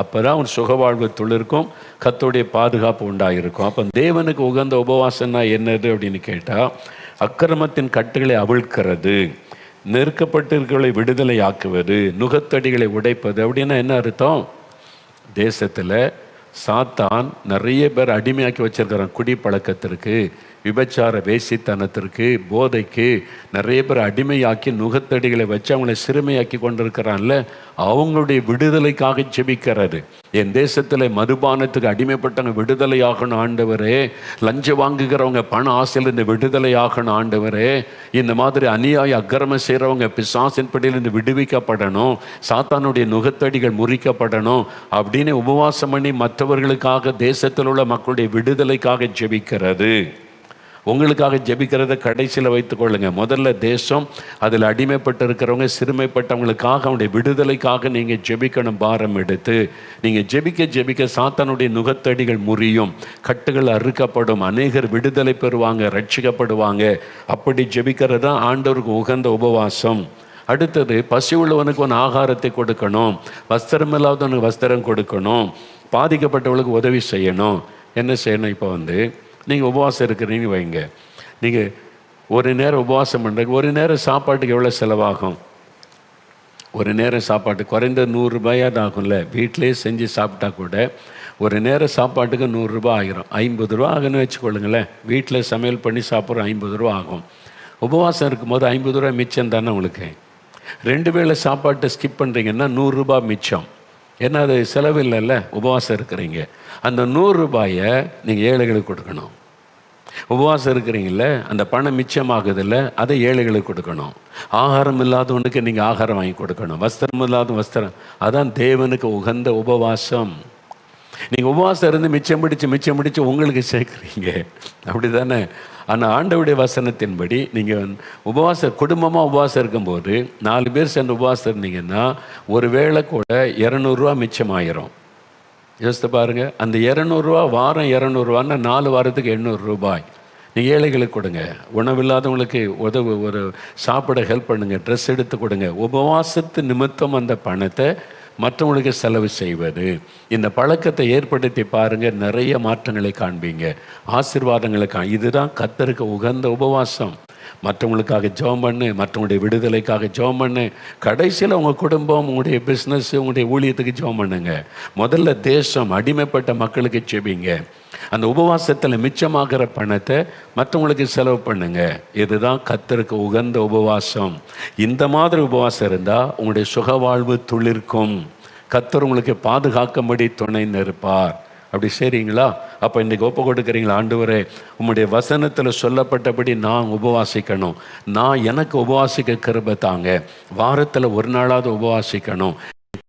அப்போதான் உன் சுகவாழ்வு துளிர்க்கும், கர்த்தருடைய பாதுகாப்பு உண்டாயிருக்கும். அப்போ தேவனுக்கு உகந்த உபவாசம்னா என்னது அப்படின்னு கேட்டால், அக்கிரமத்தின் கட்டுகளை அவிழ்க்கிறது, நெருக்கப்பட்டிருக்கிறவர்களை விடுதலை ஆக்குவது, நுகத்தடிகளை உடைப்பது. அப்படின்னா என்ன அர்த்தம்? தேசத்தில் சாத்தான் நிறைய பேர் அடிமையாக்கி வச்சிருக்கிறான். குடி பழக்கத்திற்கு, விபச்சார வேசித்தனத்திற்கு, போதைக்கு நிறைய பேர் அடிமையாக்கி நுகத்தடிகளை வச்சு அவங்களை சிறுமையாக்கி கொண்டிருக்கிறான்ல, அவங்களுடைய விடுதலைக்காக ஜெபிக்கிறது. என் தேசத்தில் மதுபானத்துக்கு அடிமைப்பட்டவங்க விடுதலையாகணும் ஆண்டவரே, லஞ்சம் வாங்குகிறவங்க பண ஆசையிலிருந்து விடுதலையாகணும் ஆண்டவரே, இந்த மாதிரி அநியாய அக்கிரமம் செய்கிறவங்க பிசாசின் படியிலிருந்து விடுவிக்கப்படணும், சாத்தானுடைய நுகத்தடிகள் முறிக்கப்படணும் அப்படின்னு உபவாசம் பண்ணி மற்றவர்களுக்காக, தேசத்தில் உள்ள மக்களுடைய விடுதலைக்காக ஜெபிக்கிறது. உங்களுக்காக ஜெபிக்கிறத கடைசியில் வைத்துக்கொள்ளுங்க. முதல்ல தேசம், அதில் அடிமைப்பட்டு இருக்கிறவங்க, சிறுமைப்பட்டவங்களுக்காக, அவனுடைய விடுதலைக்காக நீங்கள் ஜெபிக்கணும். பாரம் எடுத்து நீங்கள் ஜெபிக்க சாத்தானுடைய நுகத்தடிகள் முறியும், கட்டுகள் அறுக்கப்படும், அநேகர் விடுதலை பெறுவாங்க, ரட்சிக்கப்படுவாங்க. அப்படி ஜெபிக்கிறது தான் ஆண்டவருக்கு உகந்த உபவாசம். அடுத்தது, பசி உள்ளவனுக்கு ஒன்று ஆகாரத்தை கொடுக்கணும், வஸ்திரம் இல்லாதவனுக்கு வஸ்திரம் கொடுக்கணும், பாதிக்கப்பட்டவர்களுக்கு உதவி செய்யணும். என்ன செய்யணும்? இப்போ நீங்கள் உபவாசம் இருக்கிறீங்க வைங்க, நீங்கள் ஒரு நேரம் உபவாசம் பண்ணுறதுக்கு ஒரு நேரம் சாப்பாட்டுக்கு எவ்வளோ செலவாகும்? ஒரு நேரம் சாப்பாட்டு குறைந்த 100 ரூபாயாவது ஆகும்ல. வீட்டிலே செஞ்சு சாப்பிட்டா கூட ஒரு நேரம் சாப்பாட்டுக்கு 100 ரூபாய் ஆகிரும். 50 ரூபா ஆகுன்னு வச்சுக்கொள்ளுங்களேன். வீட்டில் சமையல் பண்ணி சாப்பிட்றோம், 50 ரூபா ஆகும். உபவாசம் இருக்கும்போது 50 ரூபா மிச்சம் தானே உங்களுக்கு. 2 வேளை சாப்பாட்டை ஸ்கிப் பண்ணுறீங்கன்னா 100 ரூபா மிச்சம். ஏன்னா அது செலவில்லைல்ல, உபவாசம் இருக்கிறீங்க. அந்த 100 ரூபாயை நீங்கள் ஏழைகளுக்கு கொடுக்கணும். உபவாசம் இருக்கிறீங்கள, அந்த பணம் மிச்சமாகுதில்ல, அதை ஏழைகளுக்கு கொடுக்கணும். ஆகாரம் இல்லாதவனுக்கு நீங்கள் ஆகாரம் வாங்கி கொடுக்கணும், வஸ்திரம் இல்லாத வஸ்திரம். அதான் தேவனுக்கு உகந்த உபவாசம். நீங்கள் உபவாசம் இருந்து மிச்சம் பிடிச்சு உங்களுக்கு சேர்க்குறீங்க, அப்படி தானே? ஆனால் ஆண்டவருடைய வசனத்தின்படி நீங்கள் குடும்பமாக உபவாசம் இருக்கும்போது 4 பேர் சேர்ந்து உபவாசம் இருந்தீங்கன்னா ஒரு வேளை கூட 200 ரூபா மிச்சமாயிரும். யோசித்து பாருங்கள். அந்த 200 ரூபா, வாரம் 200 ரூபான்னா 4 வாரத்துக்கு 800 ரூபாய். நீங்கள் ஏழைகளுக்கு கொடுங்க, உணவில்லாதவங்களுக்கு ஒரு சாப்பிட ஹெல்ப் பண்ணுங்கள், ட்ரெஸ் எடுத்து கொடுங்க. உபவாசத்து நிமித்தம் அந்த பணத்தை மற்றவங்களுக்கு செலவு செய்வது, இந்த பழக்கத்தை ஏற்படுத்தி பாருங்கள், நிறைய மாற்றங்களை காண்பீங்க, ஆசீர்வாதங்களை இதுதான் கர்த்தருக்கு உகந்த உபவாசம். மற்றவங்களுக்காக ஜெபம் பண்ணு, மற்றவங்களுடைய விடுதலைக்காக ஜெபம் பண்ணு. கடைசியில் உங்கள் குடும்பம், உங்களுடைய பிஸ்னஸ், உங்களுடைய ஊழியத்துக்கு ஜெபம் பண்ணுங்க. முதல்ல தேசம், அடிமைப்பட்ட மக்களுக்கு ஜெபிங்க. அந்த உபவாசத்தில் மிச்சமாகிற பணத்தை மற்றவங்களுக்கு செலவு பண்ணுங்க. இதுதான் கர்த்தருக்கு உகந்த உபவாசம். இந்த மாதிரி உபவாசம் இருந்தால் உங்களுடைய சுகவாழ்வு துளிர்க்கும். கர்த்தர் உங்களுக்கு பாதுகாக்கும்படி துணை நிற்பார். அப்படி செய்றீங்களா? அப்போ இன்றைக்கி ஒப்பு கொடுக்குறீங்களா? ஆண்டவரே, உம்முடைய வசனத்தில் சொல்லப்பட்டபடி நான் உபவாசிக்கணும், எனக்கு உபவாசிக்க கிருபை தாங்க, வாரத்தில் ஒரு நாளாவது உபவாசிக்கணும்,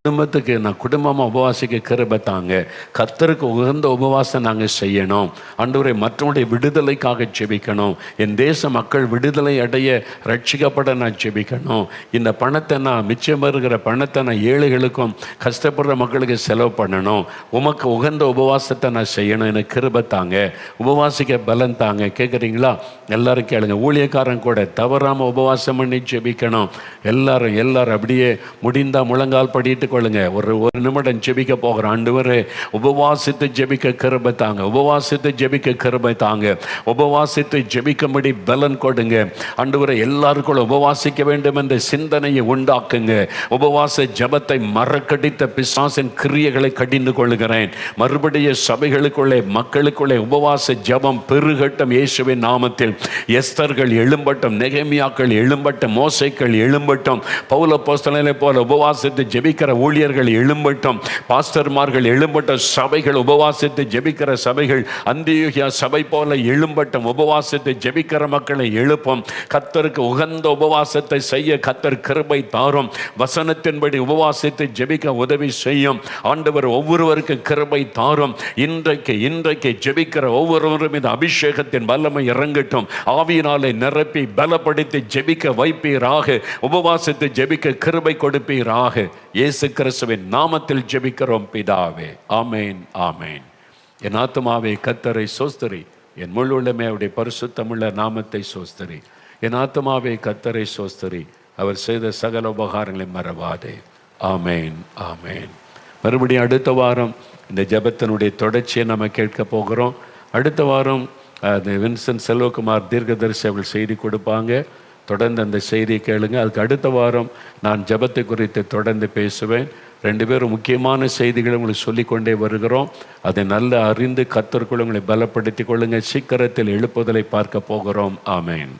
குடும்பத்துக்கு நான் குடும்பமாக உபவாசிக்க கிருபை தாங்க, கர்த்தருக்கு உகந்த உபவாசம் நாங்கள் செய்யணும். ஆண்டவரே, மற்றவங்களுடைய விடுதலைக்காக ஜெபிக்கணும், என் தேச மக்கள் விடுதலை அடைய ரட்சிக்கப்பட நான் ஜெபிக்கணும். இந்த பணத்தை மிச்சம் வருகிற பணத்தை நான் ஏழைகளுக்கும் கஷ்டப்படுற மக்களுக்கு செலவு பண்ணணும். உமக்கு உகந்த உபவாசத்தை நான் செய்யணும், எனக்கு கிருபை தாங்க, உபவாசிக்க பலன் தாங்க. கேட்குறீங்களா? எல்லாரும் கேளுங்க. ஊழியக்காரன் கூட தவறாமல் உபவாசம் பண்ணி ஜெபிக்கணும். எல்லாரும் அப்படியே முடிந்தால் முழங்கால் படிட்டு கொள்ளுங்க. ஒரு நிமிடம் ஜெபிக்க போகிறோம். ஆண்டவரே, உபவாசித்து ஜெபிக்க கிருபை தாங்க, உபவாசித்து ஜெபிக்க கிருபை தாங்க, உபவாசித்து ஜெபிக்கும்படி பலன் கொடுங்க. ஆண்டவரே, எல்லாருக்குள்ள உபவாசிக்க வேண்டும் என்ற சிந்தனையை உண்டாக்குங்க. உபவாச ஜெபத்தை மறக்கடித்த பிசாசின் கிரியைகளை கடிந்து கொள்கிறேன். மறுபடியும் சபைகளுக்குள்ளே, மக்களுக்குள்ளே உபவாச ஜெபம் பெருகட்டும் இயேசுவின் நாமத்தில். எஸ்தர்கள் எழும்பட்டும், நெகேமியாக்கள் எழும்பட்டும், மோசேக்கள் எழும்பட்டும், பவுல் அப்போஸ்தலனை போல உபவாசித்து ஜெபிக்கிற ஊழியர்கள் எழும்பட்டும், பாஸ்டர்மார்கள் எழும்பட்டும், சபைகள் உபவாசித்து ஜெபிக்கிற சபைகள் அந்தியோகியா சபை போல எழும்பட்டும். உபவாசித்து ஜெபிக்கிற மக்களை எழுப்பும். கர்த்தருக்கு உகந்த உபவாசத்தை செய்ய கர்த்தர் கிருபை தாரும். வசனத்தின்படி உபவாசித்து ஜெபிக்க உதவி செய்யும். ஆண்டவர் ஒவ்வொருவருக்கு கிருபை தாரும். இன்றைக்கு ஜெபிக்கிற ஒவ்வொருவரும் இந்த அபிஷேகத்தின் வல்லமை இறங்கட்டும். ஆவியினாலே நிரப்பி பலப்படுத்தி ஜெபிக்க வைப்பீராக. உபவாசித்து ஜெபிக்க கிருபை கொடுப்பீராக. இயேசு கிறிஸ்துவின் நாமத்தில் ஜெபிக்கிறோம் பிதாவே. ஆமேன், ஆமேன். என் ஆத்துமாவே கர்த்தரை சோஸ்தரி, என் முழு உள்ளமே அவருடைய பரிசுத்தமுள்ள நாமத்தை சோஸ்தரி. என் ஆத்துமாவே கர்த்தரை சோஸ்தரி, அவர் செய்த சகல உபகாரங்களை மறவாதே. ஆமேன், ஆமேன். மறுபடியும் அடுத்த வாரம் இந்த ஜெபத்தினுடைய தொடர்ச்சியை நம்ம கேட்க போகிறோம். அடுத்த வாரம் வின்சென்ட் செல்வகுமார் தீர்க்கதரிசி அவர்கள் செய்தி கொடுப்பாங்க. தொடர்ந்து அந்த செய்தியை கேளுங்க. அதுக்கு அடுத்த வாரம் நான் ஜெபத்தை குறித்து தொடர்ந்து பேசுவேன். 2 பேரும் முக்கியமான செய்திகளை உங்களுக்கு சொல்லிக்கொண்டே வருகிறோம். அதை நல்லா அறிந்து கர்த்தருக்குள் உங்களை பலப்படுத்திக் கொள்ளுங்க. சீக்கிரத்தில் எழுப்புதலை பார்க்க போகிறோம். ஆமேன்.